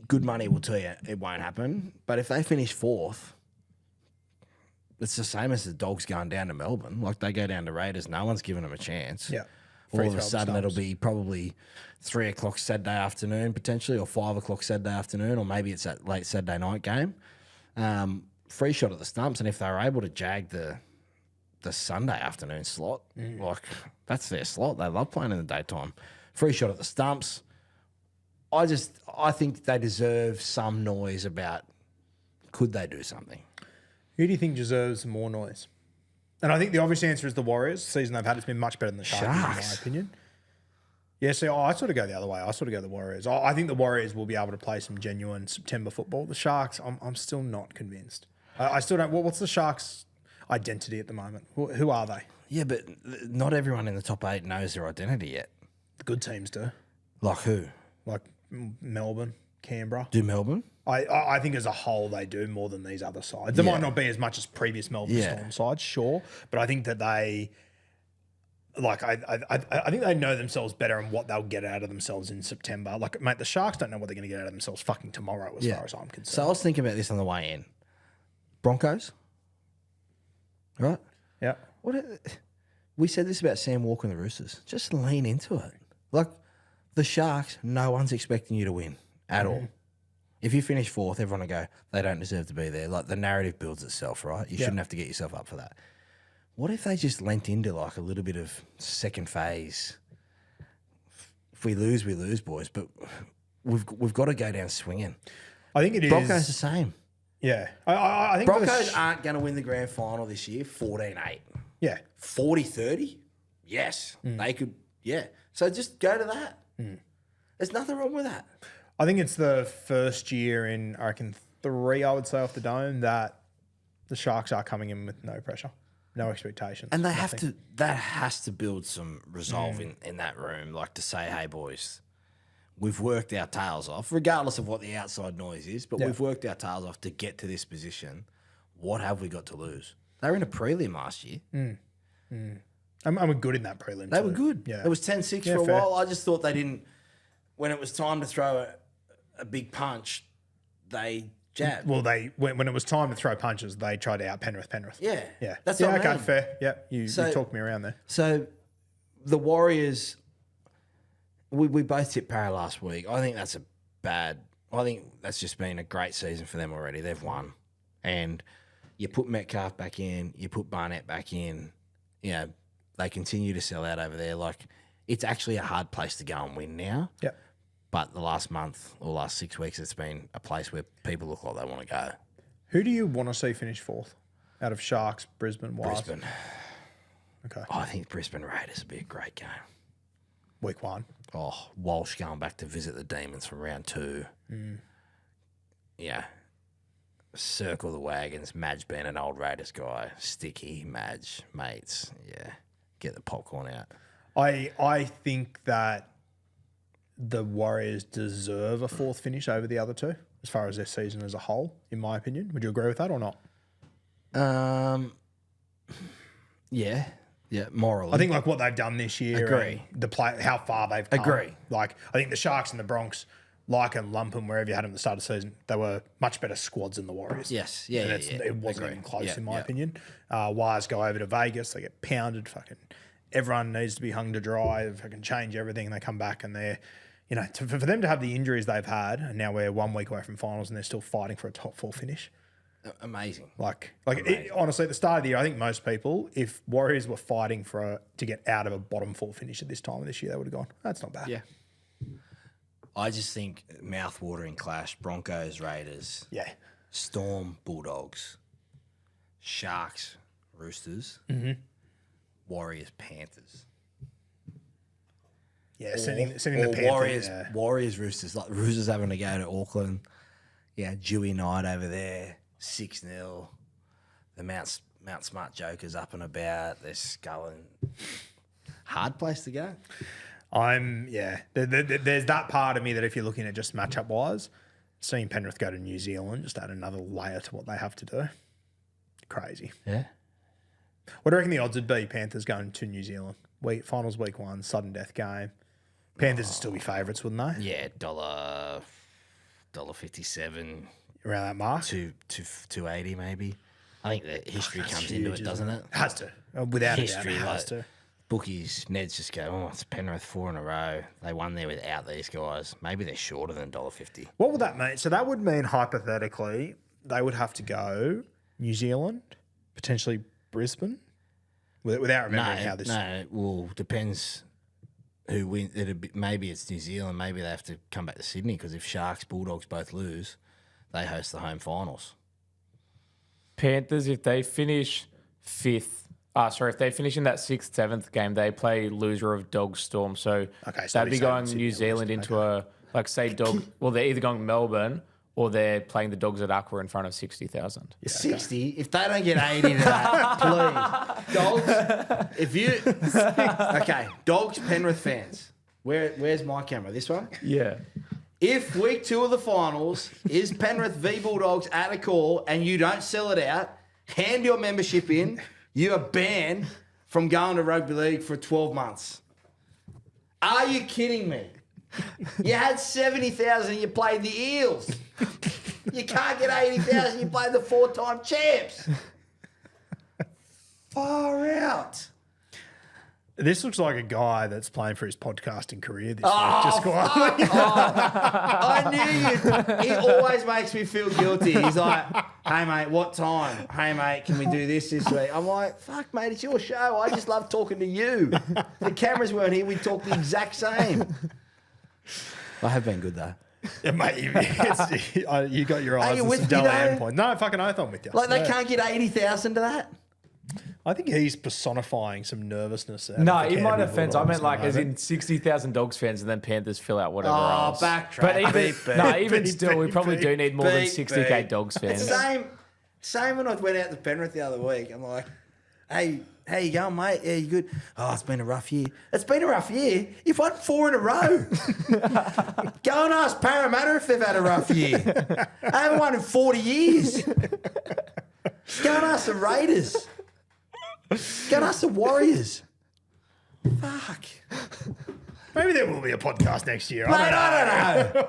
good money will tell you it won't happen. But if they finish 4th, it's the same as the Dogs going down to Melbourne. Like they go down to Raiders, no one's giving them a chance. Yeah. All Free of a throw sudden, stumps. it'll be probably 3 o'clock Saturday afternoon, potentially, or 5 o'clock Saturday afternoon, or maybe it's that late Saturday night game. Free shot at the stumps, and if they were able to jag the Sunday afternoon slot, like that's their slot. They love playing in the daytime. Free shot at the stumps. I think they deserve some noise about could they do something. Who do you think deserves more noise? And I think the obvious answer is the Warriors. The season they've had has been much better than the Sharks, in my Sharks. opinion. Yeah, see, I sort of go the other way. I sort of go the Warriors. I think the Warriors will be able to play some genuine September football. The Sharks, I'm still not convinced. I still don't. What's the Sharks' identity at the moment? Who are they? Yeah, but not everyone in the top 8 knows their identity yet. The good teams do, Like who? like Melbourne, Canberra. Do Melbourne? I think as a whole they do more than these other sides. There Yeah. might not be as much as previous Melbourne Yeah. Storm sides, sure, but I think that they, like, I think they know themselves better and what they'll get out of themselves in September. Like, mate, the Sharks don't know what they're going to get out of themselves fucking tomorrow, as far as I'm concerned. So I was thinking about this on the way in. Broncos, right? Yeah, We said this about Sam Walker and the Roosters. Just lean into it. Like the Sharks, no one's expecting you to win at all. If you finish 4th, everyone will go, they don't deserve to be there. Like the narrative builds itself, right? You shouldn't have to get yourself up for that. What if they just lent into like a little bit of second phase? If we lose, we lose, boys. But we've got to go down swinging. I think it is. Broncos the same. Yeah, I think for the Broncos aren't going to win the grand final this year 14-8. Yeah, 40-30? Yes. They could, yeah. So just go to that. There's nothing wrong with that. I think it's the first year in, I reckon, 3, I would say, off the dome that the Sharks are coming in with no pressure, no expectations. And they have to, that has to build some resolve in that room, like to say, hey, boys, we've worked our tails off, regardless of what the outside noise is, but we've worked our tails off to get to this position. What have we got to lose? They were in a prelim last year. I'm good in that prelim. They too. were good. Yeah, It was 10-6 Yeah, for a fair. while. I just thought they didn't, when it was time to throw a big punch, they jabbed. Well, when it was time to throw punches, they tried to out Penrith. Yeah. Yeah. That's yeah, what I okay, mean. fair. Yeah. You So- talked me around there. So the Warriors, we both tipped Para last week. I think that's just been a great season for them already. They've won. And you put Metcalf back in, you put Barnett back in, you know, they continue to sell out over there. Like, it's actually a hard place to go and win now. Yeah. But the last month or last 6 weeks, it's been a place where people look like they want to go. Who do you want to see finish 4th out of Sharks, Brisbane, Wise? Brisbane. Okay. I think Brisbane Raiders would be a great game. Week 1. Oh, Walsh going back to visit the Demons from round 2. Yeah. Circle the wagons. Madge being an old Raiders guy. Sticky, Madge, mates. Yeah. Get the popcorn out. I think that the Warriors deserve a 4th finish over the other two, as far as their season as a whole, in my opinion. Would you agree with that or not? Yeah. Yeah, morally. I think like what they've done this year, Agree. and the play, how far they've come. Agree. Like I think the Sharks and the Bronx, like and lump them wherever you had them at the start of the season, they were much better squads than the Warriors. Yes. Yeah, And yeah, it's, yeah. it wasn't Agree. even close Yeah, in my yeah. opinion. Wires go over to Vegas, they get pounded. Fucking everyone needs to be hung to dry. They fucking change everything, and they come back and they're, you know, for them to have the injuries they've had, and now we're 1 week away from finals, and they're still fighting for a top 4 finish. Amazing. Honestly, at the start of the year, I think most people, if Warriors were fighting to get out of a bottom 4 finish at this time of this year, they would have gone, that's not bad. Yeah. I just think mouth-watering clash, Broncos, Raiders, Yeah. Storm, Bulldogs, Sharks, Roosters, Warriors, Panthers. Yeah, sending the Or Panthers. Warriors, Yeah. Warriors, Roosters. Like the Roosters having to go to Auckland. Yeah, Dewey night over there, 6-0. The Mount Smart Jokers up and about. They're sculling. Hard place to go. There's that part of me that if you're looking at just matchup wise, seeing Penrith go to New Zealand just add another layer to what they have to do. Crazy. Yeah. What do you reckon the odds would be? Panthers going to New Zealand finals week 1, sudden death game. Panthers would still be favourites, wouldn't they? Yeah, $1.57, Around that mark. $2.80 maybe. I think the history comes huge, into it, doesn't it? Has to. Without History, a doubt, it has like, to. Bookies, Neds just go, oh, it's Penrith 4 in a row. They won there without these guys. Maybe they're shorter than $1.50. What would that mean? So that would mean, hypothetically, they would have to go New Zealand, potentially Brisbane, without remembering how this... No, well, depends who wins. Maybe it's New Zealand. Maybe they have to come back to Sydney because if Sharks, Bulldogs both lose, they host the home finals. Panthers, if they finish if they finish in that 6th, 7th game, they play loser of Dog Storm. So, Okay, so that'd be we say going Sydney New lose, Zealand into a, like, say, well, they're either going Melbourne or they're playing the Dogs at Aqua in front of 60,000. 60? If they don't get 80 to that, please. Dogs, if you... Okay, Dogs, Penrith fans. Where's my camera? This one? Yeah. If week 2 of the finals is Penrith v Bulldogs at a call and you don't sell it out, hand your membership in, you are banned from going to rugby league for 12 months. Are you kidding me? You had 70,000, you played the Eels. You can't get 80,000, you played the 4-time champs. Far out. This looks like a guy that's playing for his podcasting career this week. Just quietly. I knew you. He always makes me feel guilty. He's like, hey, mate, what time? Hey, mate, can we do this week? I'm like, fuck, mate, it's your show. I just love talking to you. If the cameras weren't here, we'd talk the exact same. I have been good, though. Yeah, mate, you got your eyes you on with some me, Delaine though? points. No, fucking oath I'm with you. Like, they Yeah. can't get 80,000 to that? I think he's personifying some nervousness. No, in my defence, I meant like as in 60,000 Dogs fans and then Panthers fill out whatever else. Backtrack. But even, Beep, even beep, still, we beep, probably beep, do need more than beep, 60k beep. Dogs fans. Same when I went out to Penrith the other week. I'm like, hey, how you going, mate? Yeah, you good? Oh, it's been a rough year. It's been a rough year. You've won 4 in a row. Go and ask Parramatta if they've had a rough year. I haven't won in 40 years. Go and ask the Raiders. Go and ask the Warriors. Fuck. Maybe there will be a podcast next year. Mate, I don't know.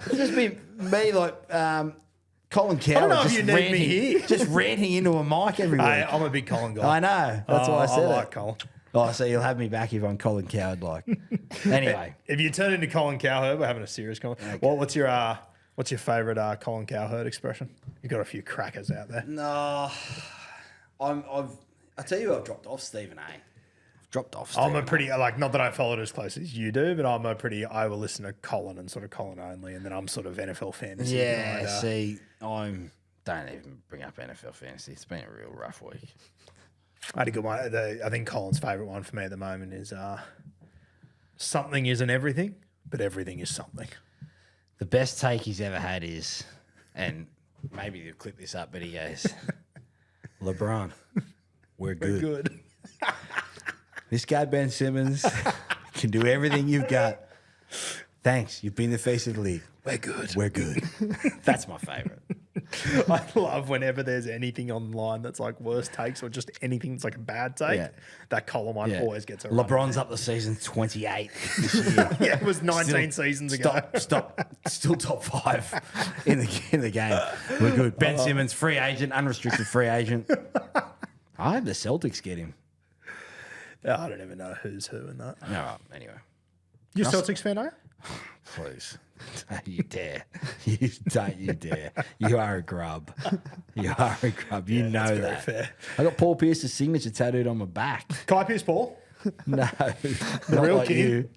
It'll just be me like Colin Coward. I don't know if just you need me here. Just ranting into a mic every week. I'm a big Colin guy. I know. That's why I said I like it. Colin. Oh, so you'll have me back if I'm Colin Coward like. Anyway. If you turn into Colin Cowherd, we're having a serious conversation. Well, what's your favourite Colin Cowherd expression? You've got a few crackers out there. No. I tell you, I've dropped off Stephen A. I've dropped off Stephen I'm a pretty, like, not that I follow it as close as you do, but I will listen to Colin and sort of Colin only, and then I'm sort of NFL fantasy. Yeah, guy. see, don't even bring up NFL fantasy. It's been a real rough week. I had a good one. I think Colin's favourite one for me at the moment is something isn't everything, but everything is something. The best take he's ever had is, and maybe you'll clip this up, but he goes, LeBron, we're good. Good. This guy, Ben Simmons, can do everything you've got. Thanks. You've been the face of the league. We're good. We're good. That's my favourite. I love whenever there's anything online that's like worst takes or just anything that's like a bad take. Yeah. That column one Yeah. always gets a run. LeBron's up the season 28 this year. Yeah, it was 19 seasons ago. Stop. Still top 5 in the game. We're good. Ben Simmons, free agent, unrestricted free agent. I hope the Celtics get him. I don't even know who's who in that. All right, anyway. You're a Celtics fan, are you? Please. Don't you dare. Don't you dare. You are a grub. You are a grub. You know that's very that. fair. I got Paul Pierce's signature tattooed on my back. Kai Pierce Paul? No. The not real like king? you.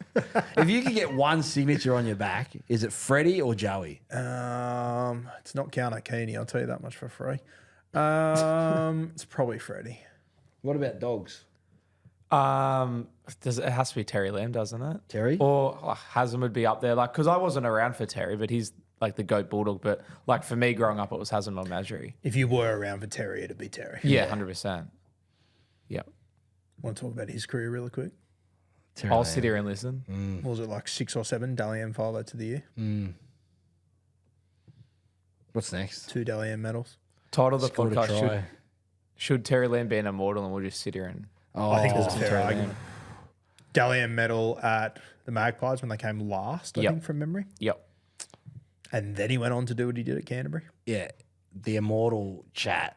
If you could get one signature on your back, is it Freddie or Joey? It's not Count Keeney, I'll tell you that much for free. It's probably Freddie. What about dogs? It has to be Terry Lamb, doesn't it? Terry? Or Haslam would be up there. Like, because I wasn't around for Terry, but he's like the GOAT Bulldog. But like for me growing up, it was Haslam or Masri. If you were around for Terry, it'd be Terry. Yeah, 100%. Yep. Want to talk about his career really quick? Terry I'll Lamb. sit here and listen. What was it, like 6 or 7 Dally M 5 to the year? What's next? 2 Dally M medals. Title of the Scored a podcast try. should Terry Lamb be an immortal, and we'll just sit here and I think there's a fair Terry argument. Lamb. Dally M medal at the Magpies when they came last, I Yep. think, from memory. Yep. And then he went on to do what he did at Canterbury. Yeah, the immortal chat.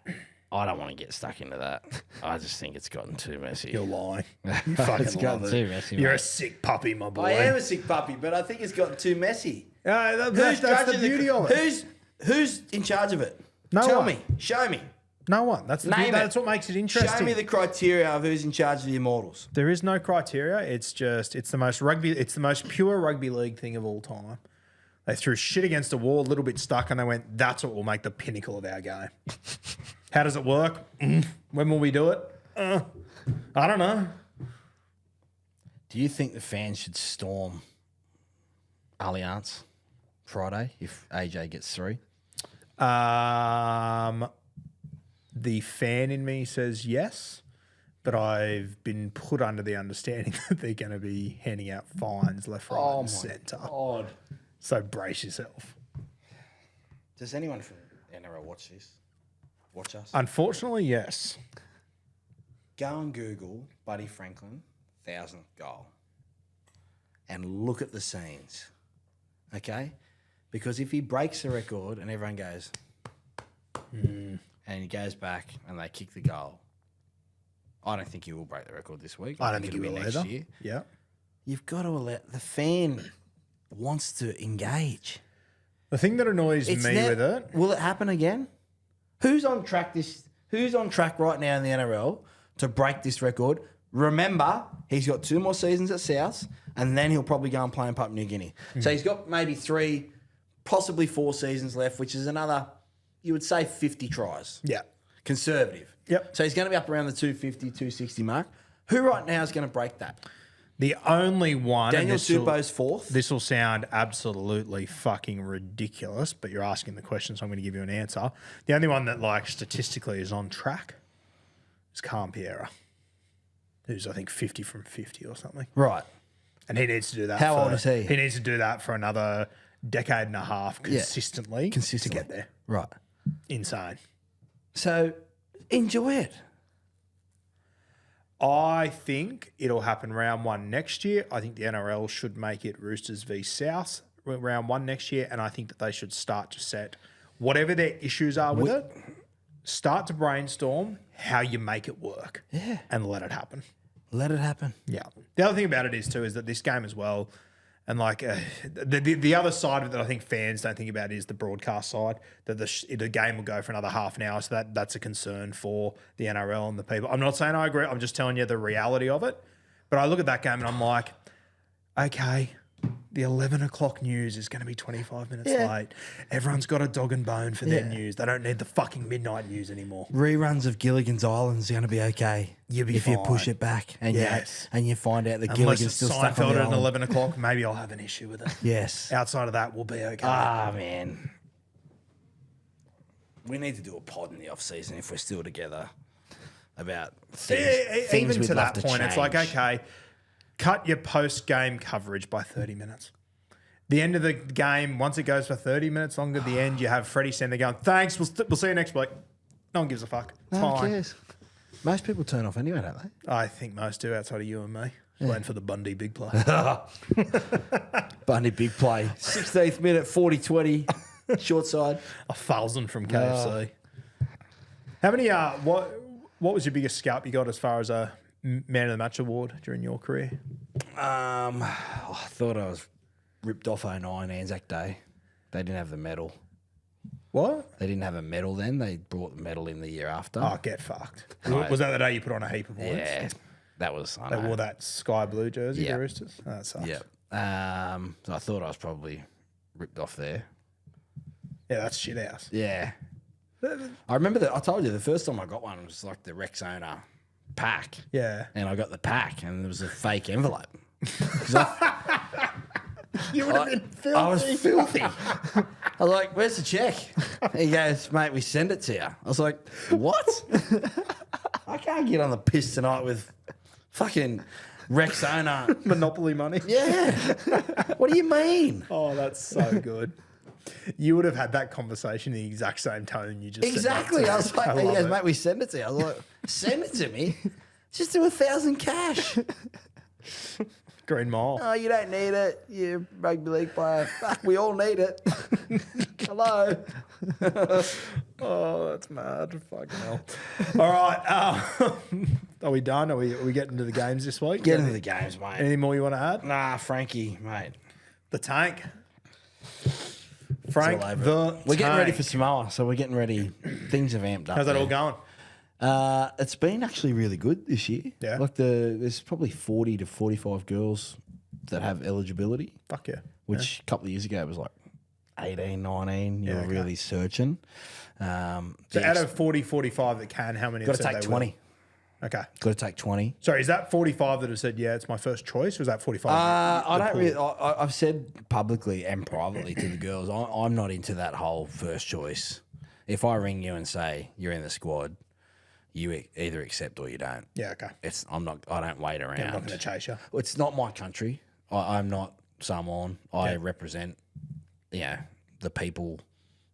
I don't want to get stuck into that. I just think it's gotten too messy. You're lying. You fucking It's gotten love too it. messy, You're mate. a sick puppy, my boy. I am a sick puppy, but I think it's gotten too messy. That's the beauty of it. Who's in charge of it? No Tell one. me. Show me. No one. That's Name it. That's what makes it interesting. Show me the criteria of who's in charge of the Immortals. There is no criteria. It's the most pure rugby league thing of all time. They threw shit against a wall, a little bit stuck, and they went, that's what will make the pinnacle of our game. How does it work? When will we do it? I don't know. Do you think the fans should storm Allianz Friday if AJ gets 3? The fan in me says yes, but I've been put under the understanding that they're going to be handing out fines left, right, and centre. God. So brace yourself. Does anyone from NRL watch this? Watch us? Unfortunately, yes. Go and Google Buddy Franklin 1,000th goal and look at the scenes, okay? Because if he breaks the record and everyone goes, and he goes back and they kick the goal, I don't think he will break the record this week. I don't think he it'll will be next either. year. Yeah. You've got to let the fan wants to engage. The thing that annoys me with it, Will it happen again? Who's on track right now in the NRL to break this record? Remember, he's got 2 more seasons at South, and then he'll probably go and play in Papua New Guinea. So he's got maybe 3, possibly 4 seasons left, which is another, you would say 50 tries. yeah. Conservative. Yep. So he's going to be up around the 250, 260 mark. Who right now is going to break that? The only one... Daniel and Tupou's 4th. This will sound absolutely fucking ridiculous, but you're asking the question, so I'm going to give you an answer. The only one that, like, statistically is on track is Calm Piera, who's, I think, 50 from 50 or something. Right. And he needs to do that. How old is he? He needs to do that for another decade and a half consistently to get there. Right. Insane. So enjoy it. I think it'll happen round 1 next year. I think the NRL should make it Roosters v South round 1 next year, and I think that they should start to set whatever their issues are with it. Start to brainstorm how you make it work, and let it happen. Let it happen. Yeah. The other thing about it is too is that this game as well, and like the other side of it that I think fans don't think about is the broadcast side. That the game will go for another half an hour, so that's a concern for the NRL and the people. I'm not saying I agree. I'm just telling you the reality of it. But I look at that game and I'm like, okay, the 11 o'clock news is going to be 25 minutes late. Everyone's got a dog and bone for their news. They don't need the fucking midnight news anymore. Reruns of Gilligan's Island is going to be okay. You'll be if you fine. push it back and you find out that Unless Gilligan's it's still stuck on Seinfeld the at island. 11 o'clock, maybe I'll have an issue with it. Yes. Outside of that, we'll be okay. Ah, man. We need to do a pod in the off season if we're still together about things. things Even we'd to love that point, it's like, change. okay, cut your post-game coverage by 30 minutes. The end of the game, once it goes for 30 minutes longer, the end, you have Freddie Sender going, thanks, we'll see you next week. No one gives a fuck. It's No one fine. cares. Most people turn off anyway, don't they? I think most do outside of you and me. Waiting for the Bundy big play. Bundy big play. 16th minute, 40-20. Short side. 1,000 from KFC. How many, what was your biggest scalp you got as far as a man of the match award during your career? I thought I was ripped off 09 Anzac Day. They didn't have the medal. What? They didn't have a medal then. They brought the medal in the year after. Oh, get fucked. Right. Was that the day you put on a heap of points? Yeah. That was, I They know. wore that sky blue jersey, Yeah. the Roosters? Oh, that sucks. Yeah. So I thought I was probably ripped off there. Yeah, that's shit house. Yeah. I remember that I told you the first time I got one was like the Rex owner pack. Yeah. And I got the pack and there was a fake envelope. You would have been filthy. I was filthy. I was like, where's the check? He goes, mate, we send it to you. I was like, what? I can't get on the piss tonight with fucking Rex owner. Monopoly money. Yeah. What do you mean? Oh, that's so good. You would have had that conversation in the exact same tone you just Exactly. said I that was to. like, he love goes, it. mate, we send it to you. I was like, send it to me? Just do 1,000 cash. Green Mile. Oh, you don't need it. You're a rugby league player. Fuck, we all need it. Hello. Oh, that's mad. Fucking hell. All right. Are we done? Are we getting to the games this week? Get into the games, mate. Anything more you want to add? Nah, Frankie, mate. The tank. Frank, It's all over the it. We're getting ready tank. for Samoa, so we're getting ready. Things have amped up. How's that there. all going? It's been actually really good this year. Yeah. Like there's probably 40 to 45 girls that have eligibility, Fuck yeah. which a couple of years ago it was like 18, 19. You're okay. really searching. So out of 40, 45 that can, how many got have to said take they 20. will? Okay. Got to take 20. Sorry, is that 45 that have said, yeah, it's my first choice, or is that 45? I the don't pool? really. I've said publicly and privately to the girls, I'm not into that whole first choice. If I ring you and say you're in the squad, you either accept or you don't. Yeah, okay. I don't wait around. I'm not going to chase you. It's not my country. I'm not Samoan. I represent, the people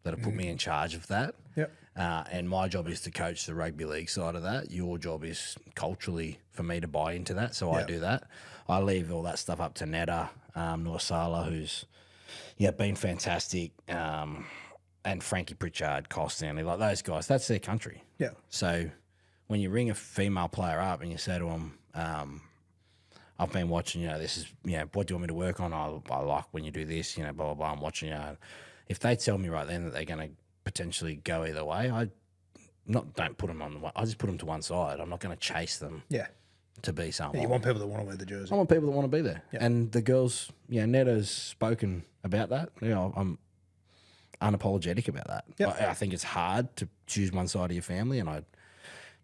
that have put me in charge of that. Yep. And my job is to coach the rugby league side of that. Your job is culturally for me to buy into that. So I do that. I leave all that stuff up to Netta, Nuasala, who's been fantastic, and Frankie Pritchard, Kyle Stanley, like those guys. That's their country. Yeah. So when you ring a female player up and you say to them, I've been watching, this is, what do you want me to work on? I like when you do this, blah, blah, blah. I'm watching you. If they tell me right then that they're going to potentially go either way, I don't put them on I just put them to one side. I'm not going to chase them Yeah. to be someone. You want people that want to wear the jersey. I want people that want to be there. And the girls, Netta's spoken about that. I'm unapologetic about that. Yep. I think it's hard to choose one side of your family, and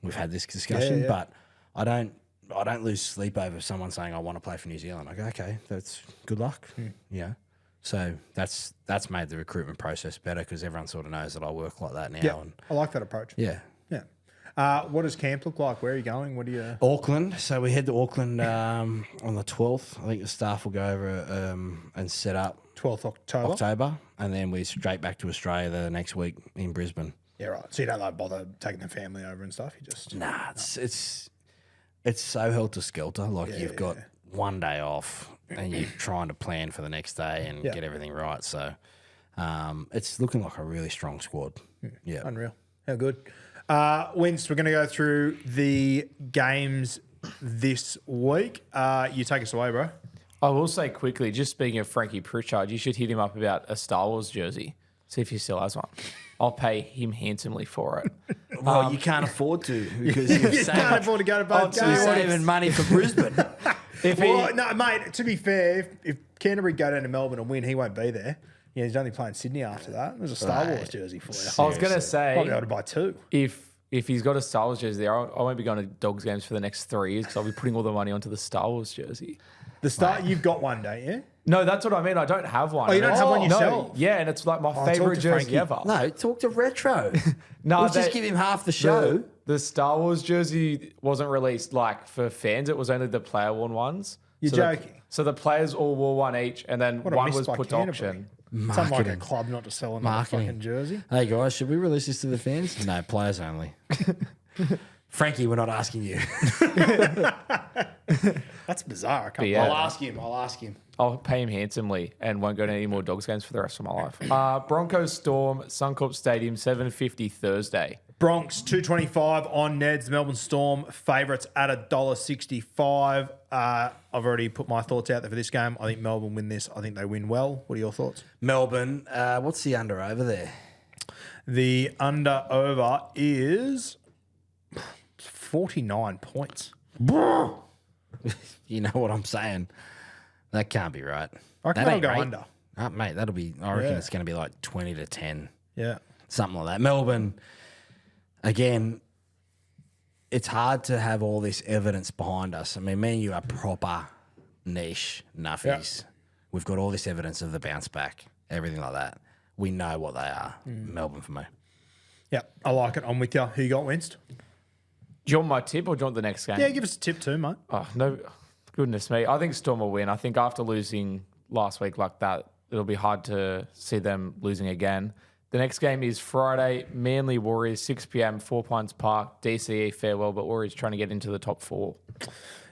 we've had this discussion, but I don't lose sleep over someone saying I want to play for New Zealand. I go, okay, that's good luck. Yeah. So that's made the recruitment process better because everyone sort of knows that I work like that now. Yeah. And I like that approach. yeah. Yeah. What does camp look like? Where are you going? What do you... Auckland. So we head to Auckland on the 12th. I think the staff will go over and set up 12th October? and then we straight back to Australia the next week in Brisbane. Yeah, right. So you don't like bother taking the family over and stuff? You just... Nah, it's so helter-skelter. Like you've got one day off and you're trying to plan for the next day and get everything right. So it's looking like a really strong squad. Yeah. Unreal. How good. Winst, we're going to go through the games this week. You take us away, bro. I will say quickly, just speaking of Frankie Pritchard, you should hit him up about a Star Wars jersey. See if he still has one. I'll pay him handsomely for it. Well, you can't afford to because you've You can't afford to go to both you're games. saving money for Brisbane. Well, no, mate, to be fair, if Canterbury go down to Melbourne and win, he won't be there. Yeah, he's only playing Sydney after that. There's a Star Wars jersey for you. I was going to Might be able say, to buy two. if he's got a Star Wars jersey there, I won't be going to Dogs games for the next 3 years because I'll be putting all the money onto the Star Wars jersey. You've got one, don't you? No, that's what I mean. I don't have one. Oh, you don't have one No. yourself? Yeah, and it's like my talk favorite to jersey Frankie. ever. No, talk to Retro. No, we'll just give him half the show. The Star Wars jersey wasn't released like for fans. It was only the player worn ones. You're joking. So the players all wore one each, and then What a one miss was by put to Canterbury. auction. It's unlike a Marketing. club not to sell another Marketing. fucking jersey. Hey guys, should we release this to the fans? No, players only. Frankie, we're not asking you. That's bizarre. I can't Yeah. I'll ask him. I'll pay him handsomely and won't go to any more Dogs games for the rest of my life. Broncos Storm, Suncorp Stadium, 7:50 Thursday. Bronx 225 on Ned's. Melbourne Storm favourites at $1.65. I've already put my thoughts out there for this game. I think Melbourne win this. I think they win well. What are your thoughts? Melbourne, what's the under over there? The under over is 49 points. You know what I'm saying? That can't be right. I reckon That they'll ain't go right. under. Mate, that'll be, I reckon Yeah. it's going to be like 20-10. Yeah. Something like that. Melbourne, again, it's hard to have all this evidence behind us. I mean, me and you are proper niche nuffies. Yeah. We've got all this evidence of the bounce back, everything like that. We know what they are. Melbourne for me. Yeah, I like it. I'm with you. Who you got, Winst? Do you want my tip or do you want the next game? Yeah, give us a tip too, mate. Oh, no. Goodness me. I think Storm will win. I think after losing last week like that, it'll be hard to see them losing again. The next game is Friday, Manly Warriors, 6 p.m, 4 Pines Park, DCE farewell, but Warriors trying to get into the top 4.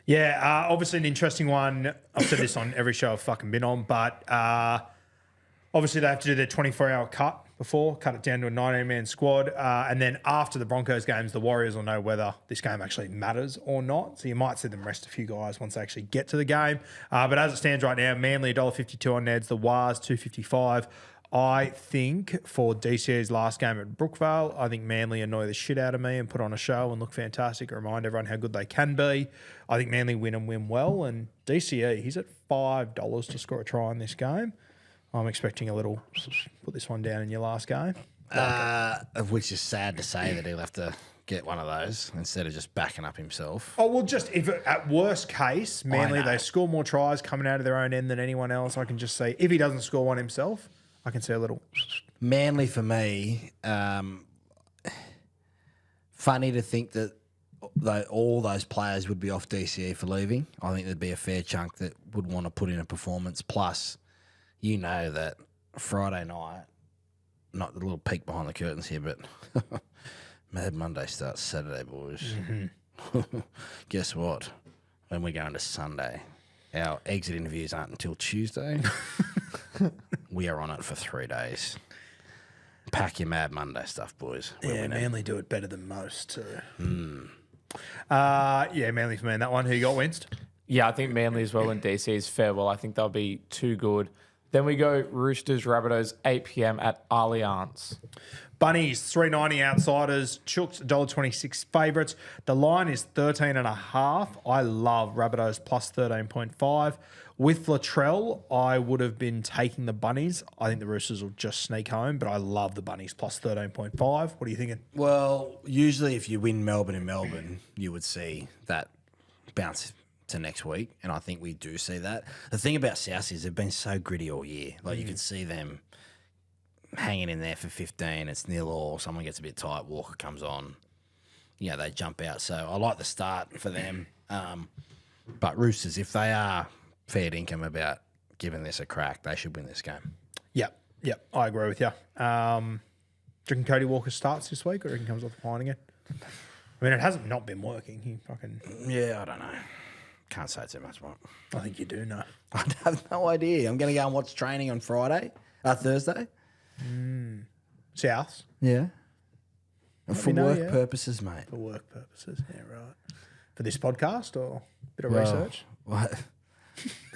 Yeah, obviously an interesting one. I've said this on every show I've fucking been on, but Obviously, they have to do their 24-hour cut it down to a 19-man squad. And then after the Broncos games, the Warriors will know whether this game actually matters or not. So you might see them rest a few guys once they actually get to the game. But as it stands right now, Manly $1.52 on Neds, the Wars $2.55. I think for DCA's last game at Brookvale, I think Manly annoy the shit out of me and put on a show and look fantastic, remind everyone how good they can be. I think Manly win and win well. And DCE, he's at $5 to score a try in this game. I'm expecting a little, put this one down in your last game. Which is sad to say that he'll have to get one of those instead of just backing up himself. Oh, well, just if at worst case, Manly, they score more tries coming out of their own end than anyone else, I can just say, if he doesn't score one himself, I can see a little. Manly for me, funny to think that all those players would be off DCE for leaving. I think there'd be a fair chunk that would want to put in a performance. Plus, you know that Friday night, not the little peek behind the curtains here, but Mad Monday starts Saturday, boys. Mm-hmm. Guess what? When we go into Sunday, our exit interviews aren't until Tuesday. We are on it for 3 days. Pack your Mad Monday stuff, boys. We're winning. Manly do it better than most too. Manly for me in that one. Who you got, Winst? Yeah, I think Manly as well and DC is fair. Well, I think they'll be too good. Then we go Roosters, Rabbitohs, 8 p.m. at Allianz. Bunnies, $3.90 outsiders. Chooks, $1.26 favourites. The line is 13.5. I love Rabbitohs plus 13.5. With Latrell, I would have been taking the Bunnies. I think the Roosters will just sneak home, but I love the Bunnies plus 13.5. What are you thinking? Well, usually if you win Melbourne in Melbourne, you would see that bounce to next week, and I think we do see that. The thing about South is they've been so gritty all year. Like you could see them hanging in there for 15. It's 0-0. Someone gets a bit tight. Walker comes on. Yeah, they jump out. So I like the start for them. But Roosters, if they are fair income about giving this a crack, they should win this game. Yep, I agree with you. Do you reckon Cody Walker starts this week, or do you reckon he comes off the line again? I mean, it hasn't not been working. He fucking... Yeah, I don't know. Can't say too much, Mike. I think you do know. I have no idea. I'm going to go and watch training on Thursday. Souths? Yeah. For me know, work yeah. purposes, mate. For work purposes, yeah, right. For this podcast or a bit of research? What?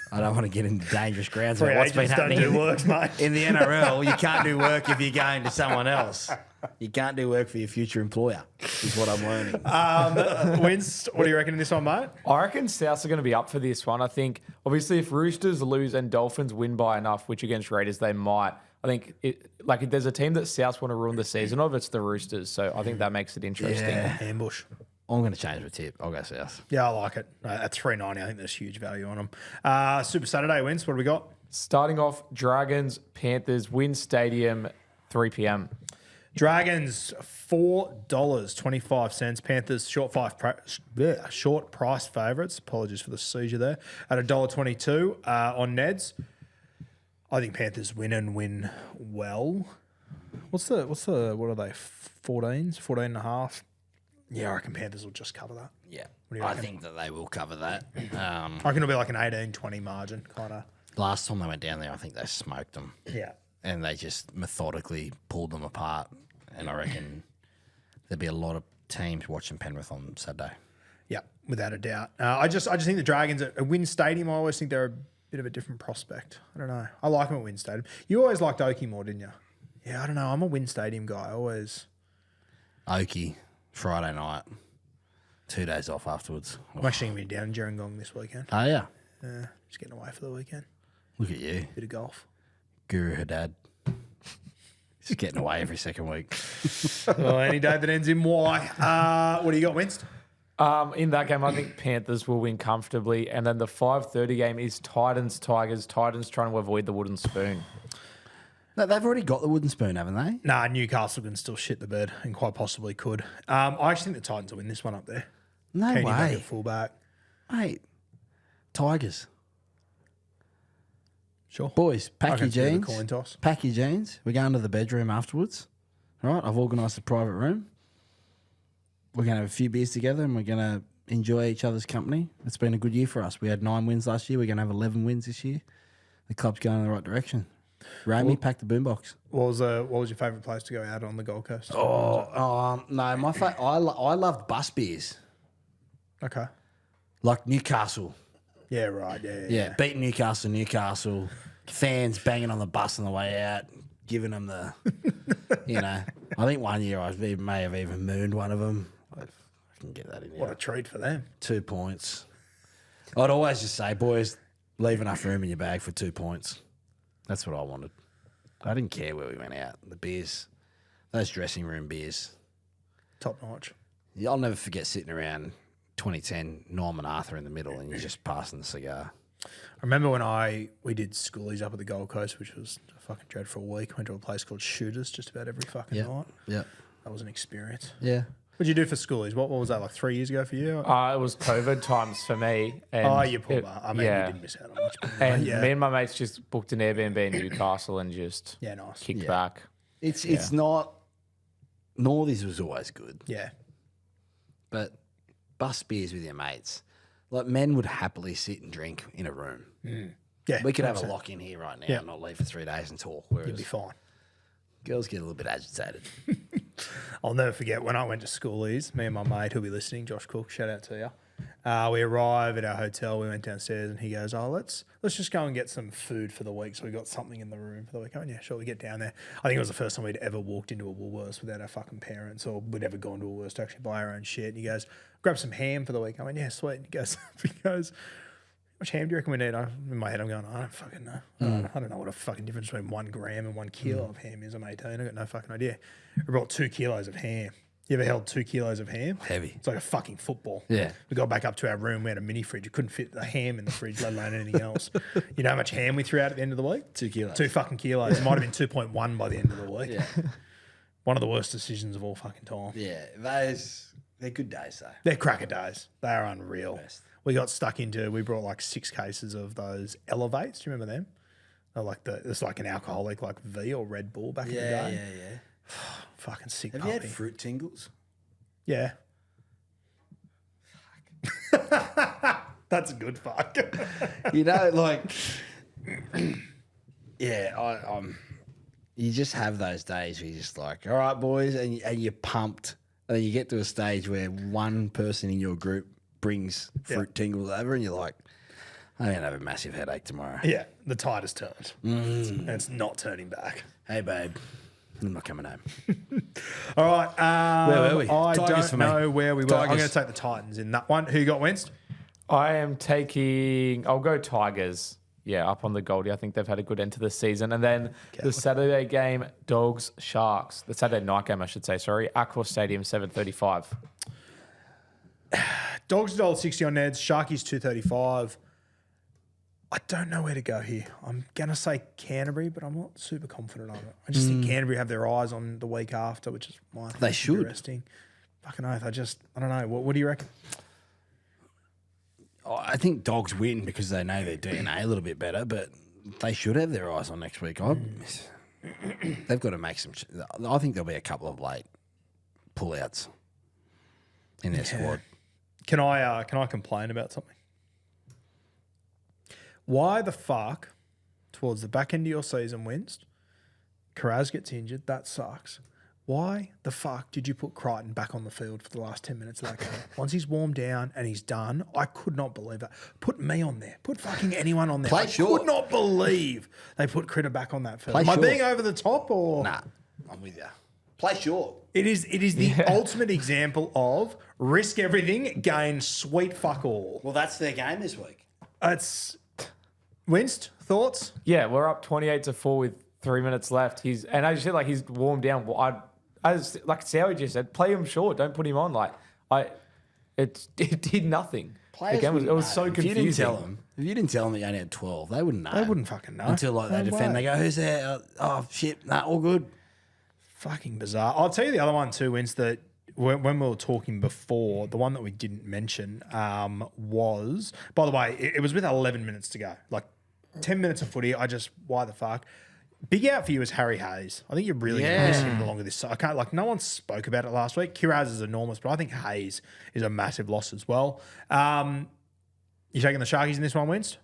I don't want to get into dangerous grounds Free about what's been agents don't happening do works, mate. in the NRL. You can't do work if you're going to someone else. You can't do work for your future employer, is what I'm learning. Winst, what do you reckon in this one, mate? I reckon Souths are going to be up for this one. I think, obviously, if Roosters lose and Dolphins win by enough, which against Raiders they might, I think, if there's a team that Souths want to ruin the season of, it's the Roosters. So I think that makes it interesting. Yeah. Ambush. I'm going to change my tip. I'll go South. Yeah, I like it. At $3.90, I think there's huge value on them. Super Saturday wins. What do we got? Starting off, Dragons, Panthers, Win Stadium, 3 p.m. Dragons, $4.25. Panthers, short price favourites. Apologies for the seizure there. At $1.22 on Neds. I think Panthers win and win well. What are they? 14s? 14.5? Yeah, I reckon Panthers will just cover that. Yeah. What do you I reckon? think that they will cover that. I reckon it'll be like an 18-20 margin, kind of. Last time they went down there, I think they smoked them. Yeah. And they just methodically pulled them apart. And I reckon there'd be a lot of teams watching Penrith on Saturday. Yeah, without a doubt. I just think the Dragons at Wynn Stadium, I always think they're a bit of a different prospect. I don't know. I like them at Wynn Stadium. You always liked Oakey more, didn't you? Yeah, I don't know. I'm a Wynn Stadium guy. Oakey, Friday night, 2 days off afterwards. I'm actually going to be down in Gerringong this weekend. Oh, yeah. Just getting away for the weekend. Look at you. Bit of golf. Guru Haddad. He's getting away every second week. Well, any day that ends in Y. What do you got, Winst? In that game, I think Panthers will win comfortably. And then the 5:30 game is Titans, Tigers. Titans trying to avoid the wooden spoon. No, they've already got the wooden spoon, haven't they? Nah, Newcastle can still shit the bed and quite possibly could. I actually think the Titans will win this one up there. No Keeney back way. at fullback. Mate, Tigers. Sure. Boys, I pack your can see the jeans. coin toss. Pack your jeans. We're going to the bedroom afterwards. All right, I've organised a private room. We're going to have a few beers together and we're going to enjoy each other's company. It's been a good year for us. We had 9 wins last year. We're going to have 11 wins this year. The club's going in the right direction. Ramey, pack the boombox. What was your favourite place to go out on the Gold Coast? No, I loved bus beers. Okay. Like Newcastle. Yeah, right. Yeah, beating Newcastle. Fans banging on the bus on the way out, giving them the, I think one year I may have even mooned one of them. I can get that in here. What a treat for them. 2 points. I'd always just say, boys, leave enough room in your bag for 2 points. That's what I wanted. I didn't care where we went out. The beers, those dressing room beers. Top notch. Yeah, I'll never forget sitting around 2010, Norman Arthur in the middle, and you're just passing the cigar. I remember when we did schoolies up at the Gold Coast, which was a fucking dreadful week. Went to a place called Shooters just about every fucking night. Yeah. That was an experience. Yeah. What did you do for schoolies? What was that, like 3 years ago for you? It was COVID times for me. And you poor bar. I mean, you didn't miss out on much. And me and my mates just booked an Airbnb in Newcastle and just nice. kicked back. It's not. Northies was always good, Yeah. but bus beers with your mates, like men would happily sit and drink in a room. Yeah. We could have a 100%. lock in here right now Yeah. and not leave for 3 days and talk. You'd Whereas be fine. girls get a little bit agitated. I'll never forget when I went to schoolies, me and my mate who'll be listening, Josh Cook, shout out to you. We arrive at our hotel, we went downstairs and he goes, let's just go and get some food for the week. So we got something in the room for the week. Oh yeah, sure, we get down there. I think it was the first time we'd ever walked into a Woolworths without our fucking parents or we'd ever gone to a Woolworths to actually buy our own shit. And he goes, grab some ham for the week. I went, yeah, sweet. And he goes, how much ham do you reckon we need? In my head, I'm going, I don't fucking know. I don't know what a fucking difference between 1 gram and 1 kilo of ham is. I'm 18. I got no fucking idea. We brought 2 kilos of ham. You ever held 2 kilos of ham? Heavy. It's like a fucking football. Yeah. We got back up to our room. We had a mini fridge. You couldn't fit the ham in the fridge, let alone anything else. You know how much ham we threw out at the end of the week? 2 kilos. 2 fucking kilos. It might have been 2.1 by the end of the week. Yeah. One of the worst decisions of all fucking time. Yeah, they're good days though. They're cracker days. They are unreal. We got stuck into, we brought like 6 cases of those Elevates. Do you remember them? They're like it's like an alcoholic like V or Red Bull back in the day. Yeah. Fucking sick Have puppy. you had fruit tingles? Yeah. That's a good fuck. Like, yeah, you just have those days where you're just like, all right, boys, and you're pumped. And then you get to a stage where one person in your group brings fruit tingles over and you're like, I'm going to have a massive headache tomorrow. Yeah, the tide has turned. And it's not turning back. Hey, babe, I'm not coming home. All right. Where were we? I Tigers for don't me. know where we were. I'm Tigers. going to take the Titans in that one. Who got Winston? I'll go Tigers. Yeah, up on the Goldie. I think they've had a good end to the season. And then the Saturday game, Dogs, Sharks. The Saturday night game, I should say, sorry. Accor Stadium, 7:35. Dogs $1.60 on Neds. Sharkies $2.35. I don't know where to go here. I'm going to say Canterbury, but I'm not super confident on it. I just think Canterbury have their eyes on the week after, which is why I think They it's should. interesting. Fucking oath. I don't know. What do you reckon? I think Dogs win because they know their DNA a little bit better, but they should have their eyes on next week. They've got to make some. I think there'll be a couple of late pullouts in their squad. Can I complain about something? Why the fuck, towards the back end of your season, Winston, Carraz gets injured? That sucks. Why the fuck did you put Crichton back on the field for the last 10 minutes of that game? Once he's warmed down and he's done, I could not believe that. Put me on there. Put fucking anyone on there. Play I short. could not believe they put Critter back on that field. Play Am I short. being over the top or? Nah, I'm with you. Play short. It is the ultimate example of risk everything, gain sweet fuck all. Well, that's their game this week. It's Winst, thoughts? Yeah, we're up 28-4 with 3 minutes left. As you said, like he's warmed down. As like Sowie just said, play him short. Don't put him on. It did nothing. Players Again, it wouldn't was know. so If confusing. if you didn't tell them that you only had 12, they wouldn't know. They wouldn't fucking know. Until like they No defend, way. they go, who's there? Oh, shit, nah, all good. Fucking bizarre. I'll tell you the other one too, Winst, that when we were talking before, the one that we didn't mention was, by the way, it was with 11 minutes to go. Like 10 minutes of footy. Why the fuck? Big out for you is Harry Hayes. I think you're really going to miss him the longer this. I can't, no one spoke about it last week. Kiraz is enormous, but I think Hayes is a massive loss as well. You taking the Sharkies in this one, Winst?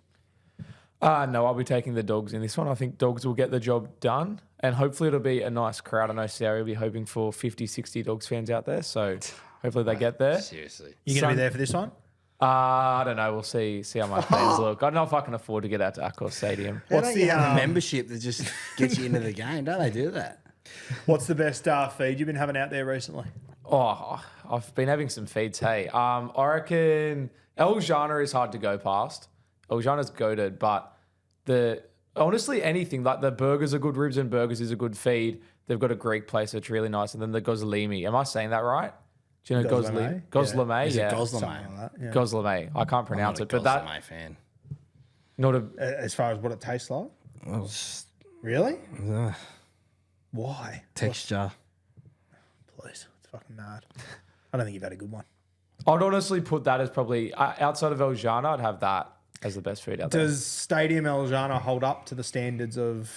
No, I'll be taking the Dogs in this one. I think Dogs will get the job done, and hopefully it'll be a nice crowd. I know Sarah will be hoping for 50, 60 Dogs fans out there, so hopefully they get there. Seriously. You going to be there for this one? I don't know. We'll see how my fans look. I don't know if I can afford to get out to Accor Stadium. What's the membership that just gets you into the game? Don't they do that? What's the best feed you've been having out there recently? Oh, I've been having some feeds. Hey, I reckon El Jana is hard to go past. El Jana's goated, but honestly anything like the burgers are good. Ribs and Burgers is a good feed. They've got a Greek place that's really nice, and then the Gozlemi. Am I saying that right? Do you know Gozlemi? Gozlemi? Is it Yeah. Gozlemi? Something like that, yeah. Gozlemi. I can't pronounce it, but that my fan. not a. As far as what it tastes like? Well, Really? Why? texture. Please. It's fucking mad. I don't think you've had a good one. I'd honestly put that as probably outside of El Jana. I'd have that as the best food out there. Does Stadium El Jana hold up to the standards of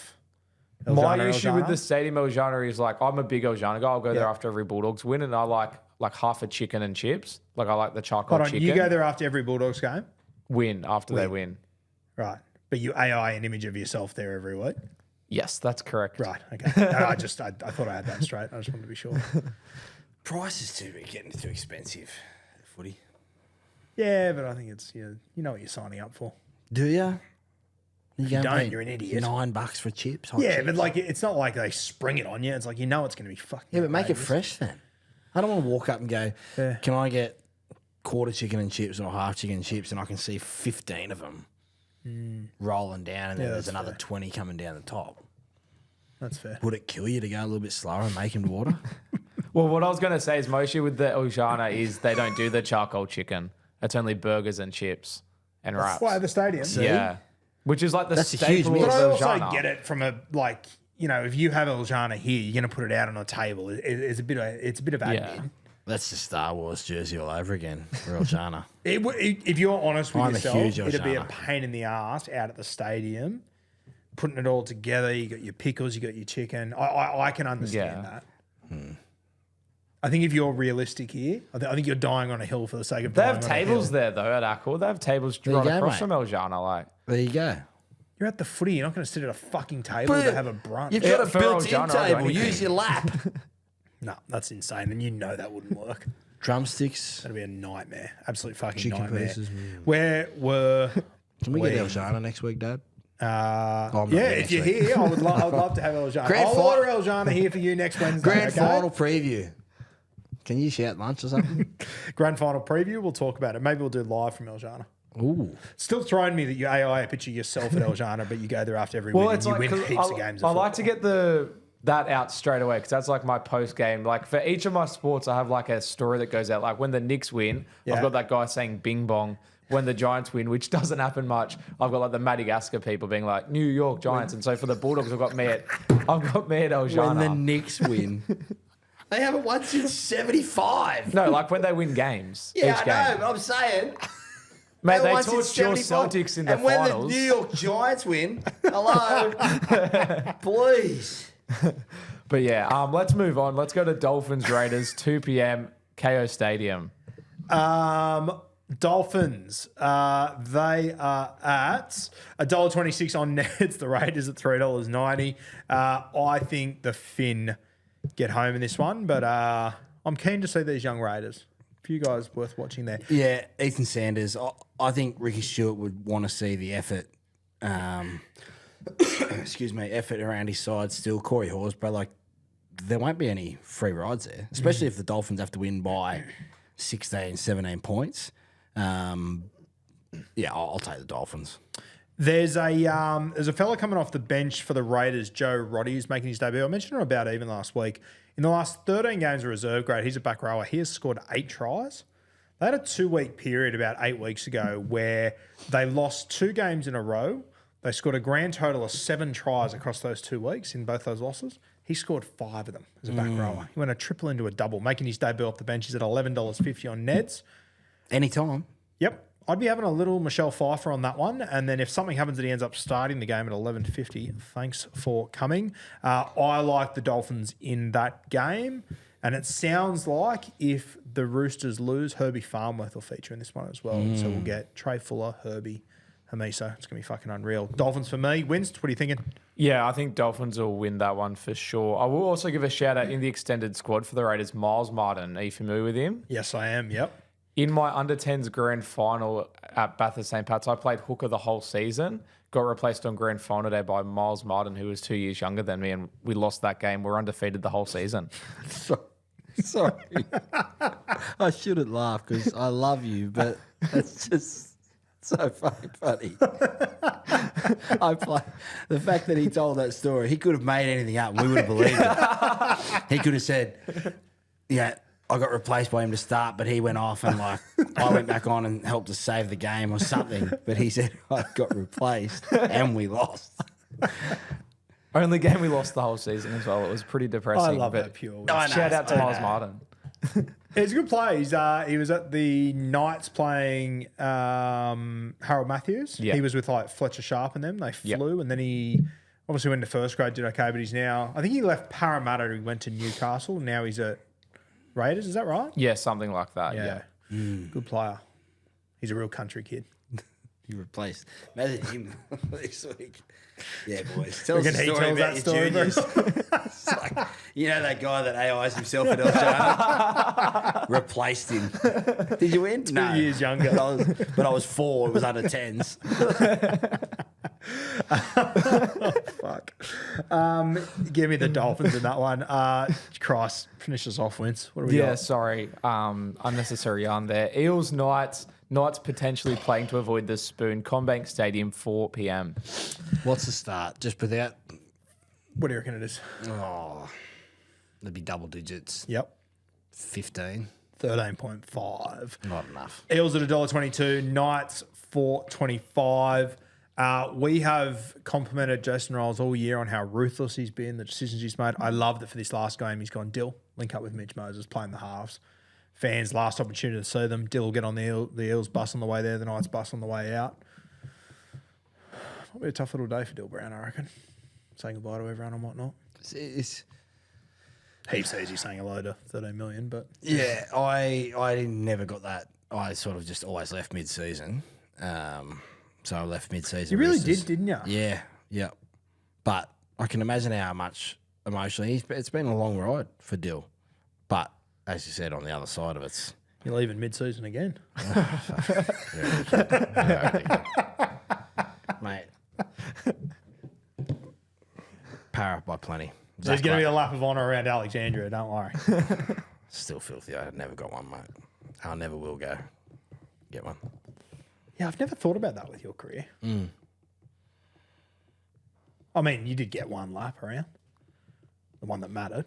El My Jana, El issue with Jana? the Stadium El Jana is like I'm a big El Jana guy. I'll go there after every Bulldogs win, and I like half a chicken and chips. Like I like the charcoal Hold on, chicken. you go there after every Bulldogs game? Win after they win. Right. But you AI an image of yourself there every week? Yes, that's correct. Right. Okay. No, I thought I had that straight. I just wanted to be sure. Price is getting too expensive. Footy. Yeah, but I think it's, you know what you're signing up for. Do you? You don't, you're an idiot. $9 for chips. hot Yeah, chips. but like it's not like they spring it on you. It's like you know it's going to be fucking. Yeah, but make it outrageous. fresh then. I don't want to walk up and go, Yeah. can I get quarter chicken and chips or half chicken and chips, and I can see 15 of them rolling down, and then there's that's another fair. 20 coming down the top. That's fair. Would it kill you to go a little bit slower and make him water? Well, what I was going to say is my issue with the El Jana is they don't do the charcoal chicken. It's only burgers and chips and wraps. Why at the stadium? Yeah. Which is like the That's a huge staple mix. of But I El also Jana. get it from if you have El Jana here, you're going to put it out on a table. It's a bit of admin. Yeah. That's the Star Wars jersey all over again for El Jana. If you're honest with I'm a yourself, huge El it'd be a Jana. pain in the ass out at the stadium, putting it all together. You got your pickles, you got your chicken. I can understand Yeah. that. I think if you're realistic here, I think you're dying on a hill for the sake of They dying have on a tables hill. there, though, at Accor. They have tables you right go, across mate. from El Jana. Like, There you go. You're at the footy. You're not going to sit at a fucking table to have a brunch. You've Yeah, got a for El built-in Jana, I'll do table. anything. Use your lap. No, that's insane, and you know that wouldn't work. Drumsticks. That'd be a nightmare. Absolute fucking Chicken nightmare. pieces. Where were Can we get El Jana next week, Dad? I'm not yeah, here if next you're week. here, I would love to have El Jana. Grand I'll fi- order El Jana here for you next Wednesday. Grand okay? final preview. Can you shout lunch or something? Grand final preview. We'll talk about it. Maybe we'll do live from El Jana. Ooh. Still throwing me that you AI a picture yourself at El Jana, but you go there after every well, win it's and you like win 'cause heaps of games. I of like to football. get that out straight away because that's like my post game. Like for each of my sports, I have like a story that goes out. Like when the Knicks win, Yeah. I've got that guy saying "Bing Bong." When the Giants win, which doesn't happen much, I've got like the Madagascar people being like New York Giants, and so for the Bulldogs, I've got me at El Jana. When the Knicks win. They haven't won since 75. No, like when they win games. Yeah, each I game. know, but I'm saying. Mate, they won since torched your 75. Celtics in the and when finals. the New York Giants win, hello, please. But yeah, let's move on. Let's go to Dolphins Raiders, 2 p.m. KO Stadium. Dolphins. They are at $1.26 on Neds. The Raiders at $3.90. I think the Finn get home in this one, but I'm keen to see these young Raiders. A few guys worth watching there. Yeah, Ethan Sanders. I think Ricky Stewart would want to see the effort. Effort around his side still. Corey Horsburgh, like, there won't be any free rides there, especially if the Dolphins have to win by 16, 17 points. I'll take the Dolphins. There's a fella coming off the bench for the Raiders, Joe Roddy, who's making his debut. I mentioned him about even last week. In the last 13 games of reserve grade, he's a back rower. He has scored 8 tries. They had a 2-week period about 8 weeks ago where they lost 2 games in a row. They scored a grand total of 7 tries across those 2 weeks in both those losses. He scored 5 of them as a back rower. He went a triple into a double, making his debut off the bench. He's at $11.50 on Neds. Anytime. Yep. I'd be having a little Michelle Pfeiffer on that one. And then if something happens that he ends up starting the game at $11.50, thanks for coming. I like the Dolphins in that game. And it sounds like if the Roosters lose, Herbie Farmworth will feature in this one as well. So we'll get Trey Fuller, Herbie, Hamiso. It's going to be fucking unreal. Dolphins for me. Wins. What are you thinking? Yeah, I think Dolphins will win that one for sure. I will also give a shout out in the extended squad for the Raiders, Miles Martin. Are you familiar with him? Yes, I am. Yep. In my under-10s grand final at Bathurst St. Pat's, I played hooker the whole season. Got replaced on grand final day by Miles Martin, who was 2 years younger than me, and we lost that game. We're undefeated the whole season. Sorry. I shouldn't laugh because I love you, but it's just so fucking funny. The fact that he told that story, he could have made anything up and we would have believed it. He could have said, yeah, I got replaced by him to start, but he went off and I went back on and helped us save the game or something. But he said, I got replaced and we lost. Only game we lost the whole season as well. It was pretty depressing. I love but that pure. Shout out to Miles Martin. He's a good player. He was at the Knights playing Harold Matthews. Yeah. He was with like Fletcher Sharp and them. They flew, and then he obviously went to first grade, did okay, but he's now, I think he left Parramatta. He went to Newcastle. Now he's at Raiders. Is that right? Yeah, something like that. Yeah. Good player. He's a real country kid. You replaced. Imagine him this week. Yeah, boys. Tell us Reckon a he story tells about that your story, juniors. It's like, you know that guy that AIs himself at El Jana? Replaced him. Did you win? 2 years younger. But I was 4. It was under 10s. Fuck. Give me the Dolphins in that one. Christ, finish us off, Wins. What do we got? Sorry. Unnecessary yarn there. Eels, Knights. Knights potentially playing to avoid the spoon. Combank Stadium, 4 p.m. What's the start? Just without. What do you reckon it is? Oh, it'd be double digits. Yep. 15. 13.5. Not enough. Eels at $1.22. Knights, $4.25. We have complimented Jason Riles all year on how ruthless he's been, the decisions he's made. I love that for this last game he's gone Dill, link up with Mitch Moses, playing the halves. Fans, last opportunity to see them. Dill will get on the Eels bus on the way there, the Knights bus on the way out. Might be a tough little day for Dill Brown, I reckon. Saying goodbye to everyone and whatnot. It's Heaps easy saying hello to 13 million, but yeah, I never got that. I sort of just always left mid-season. So I left mid-season. you really Roosters. did, didn't you? Yeah. But I can imagine how much emotionally it's been a long ride for Dill. But as you said, on the other side of it, You're leaving mid-season again. mate. Para by plenty. There's going to be a lap of honour around Alexandria, don't worry. Still filthy. I never got one, mate. I never will go get one. Yeah, I've never thought about that with your career. I mean, you did get one lap around. The one that mattered.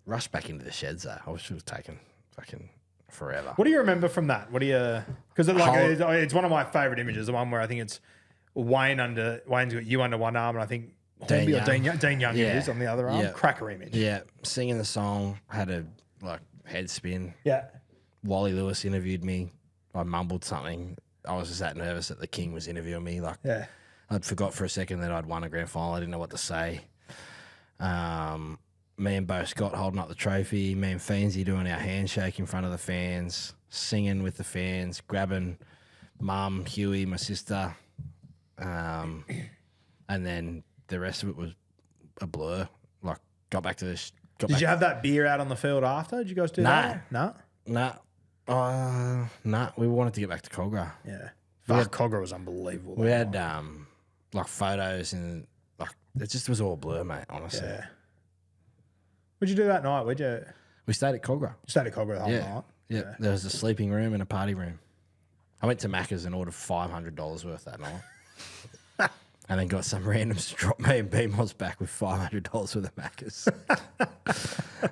Rush back into the sheds, though. I should have taken fucking forever. What do you remember from that? What do you... Because it's one of my favourite images, the one where I think it's Wayne's got you under one arm and I think Dean Dean Young Yeah. it is on the other arm. Yeah. Cracker image. Yeah, singing the song, had a head spin. Yeah. Wally Lewis interviewed me. I mumbled something. I was just that nervous that the King was interviewing me. Yeah. I'd forgot for a second that I'd won a grand final. I didn't know what to say. Me and Bo Scott holding up the trophy. Me and Feensy doing our handshake in front of the fans, singing with the fans, grabbing Mum, Huey, my sister. And then the rest of it was a blur. Got back to this. Did you have that beer out on the field after? Did you guys do that? No. Nah. We wanted to get back to Cogra. Yeah. Fuck, Cogra was unbelievable. We had photos and it just was all blur, mate. Honestly. Yeah. What'd you do that night? We stayed at Cogra. You stayed at Cogra the whole Yeah. night? Yeah. There was a sleeping room and a party room. I went to Macca's and ordered $500 worth that night. And then got some randoms to drop me and B-Mods back with $500 worth of Macca's.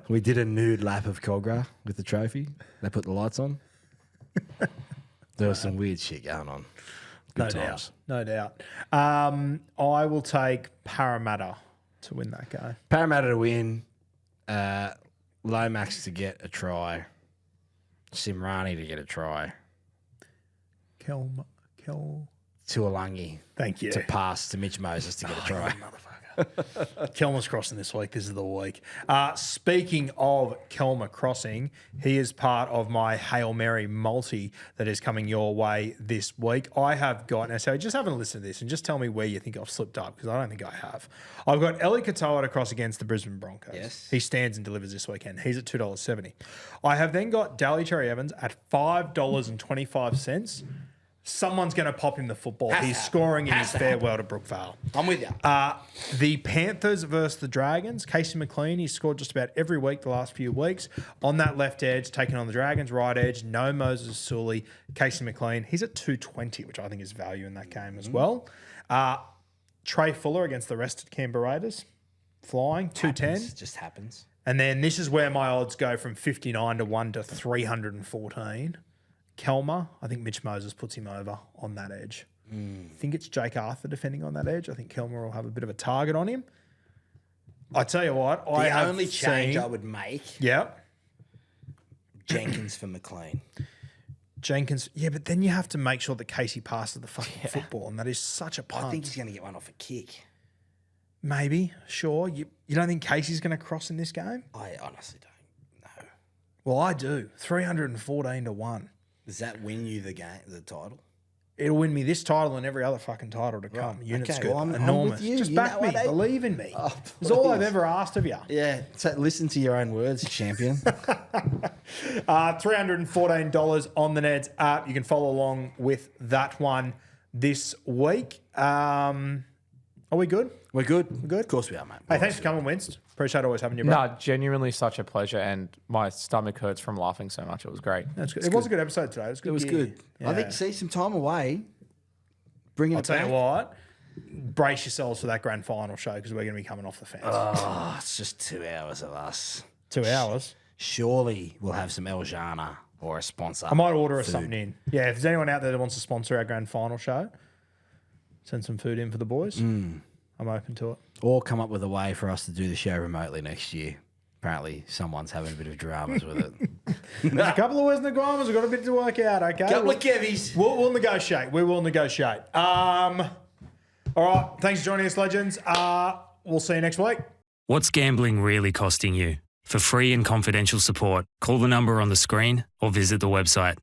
We did a nude lap of Cogra with the trophy. They put the lights on. There was some weird shit going on. Good times. No doubt. I will take Parramatta to win that game. Parramatta to win. Lomax to get a try. Simrani to get a try. Kel. Tuolangi Thank you. to pass to Mitch Moses to get a try. Kelmer's crossing this week. This is the week. Speaking of Kelmer crossing, he is part of my Hail Mary multi that is coming your way this week. I have got, now so just have a listen to this and just tell me where you think I've slipped up, because I don't think I have. I've got Eli Katoa to cross against the Brisbane Broncos. Yes. He stands and delivers this weekend. He's at $2.70. I have then got Daly Cherry Evans at $5.25. Someone's going to pop him the football. He's scoring in his farewell to Brookvale. I'm with you. The Panthers versus the Dragons. Casey McLean, he's scored just about every week the last few weeks. On that left edge, taking on the Dragons, right edge, no Moses Sully. Casey McLean, he's at 220, which I think is value in that game as well. Trey Fuller against the rested Canberra Raiders, flying, 210. Just happens. And then this is where my odds go from 59 to 1 to 314. Kelmer, I think Mitch Moses puts him over on that edge. I think it's Jake Arthur defending on that edge. I think Kelmer will have a bit of a target on him. I tell you what, The only change I would make, Jenkins for McLean. Jenkins, yeah, but then you have to make sure that Casey passes the fucking football, and that is such a punt. I think he's going to get one off a kick. Maybe, sure. You don't think Casey's going to cross in this game? I honestly don't. No. Well, I do. 314 to 1. Does that win you the game, the title? It'll win me this title and every other fucking title to come. Right. Unit Okay, scoop, well, I'm enormous. with you. Just You back know me. what, eh? Believe in me. Oh, It's all I've please. ever asked of you. Yeah. So listen to your own words, champion. $314 on the Neds app. You can follow along with that one this week. Are we good? We're good. We're good? Of course we are, mate. Hey, thanks for coming, Winst. Appreciate always having you, bro. No, genuinely such a pleasure, and my stomach hurts from laughing so much. It was great. That's good. It was a good episode today. It was good. It was gear. good. I think, Yeah. see, some time away, bringing I'll it tell back. you what, brace yourselves for that grand final show, because we're going to be coming off the fence. Oh, it's just 2 hours of us. 2 hours. Surely we'll have some El Jana or a sponsor. I might order us food. something in. Yeah, if there's anyone out there that wants to sponsor our grand final show, send some food in for the boys. I'm open to it. Or come up with a way for us to do the show remotely next year. Apparently, someone's having a bit of dramas with it. There's a couple of West Naguamas. We've got a bit to work out, okay? Couple of Kevies. We'll negotiate. We will negotiate. All right. Thanks for joining us, legends. We'll see you next week. What's gambling really costing you? For free and confidential support, call the number on the screen or visit the website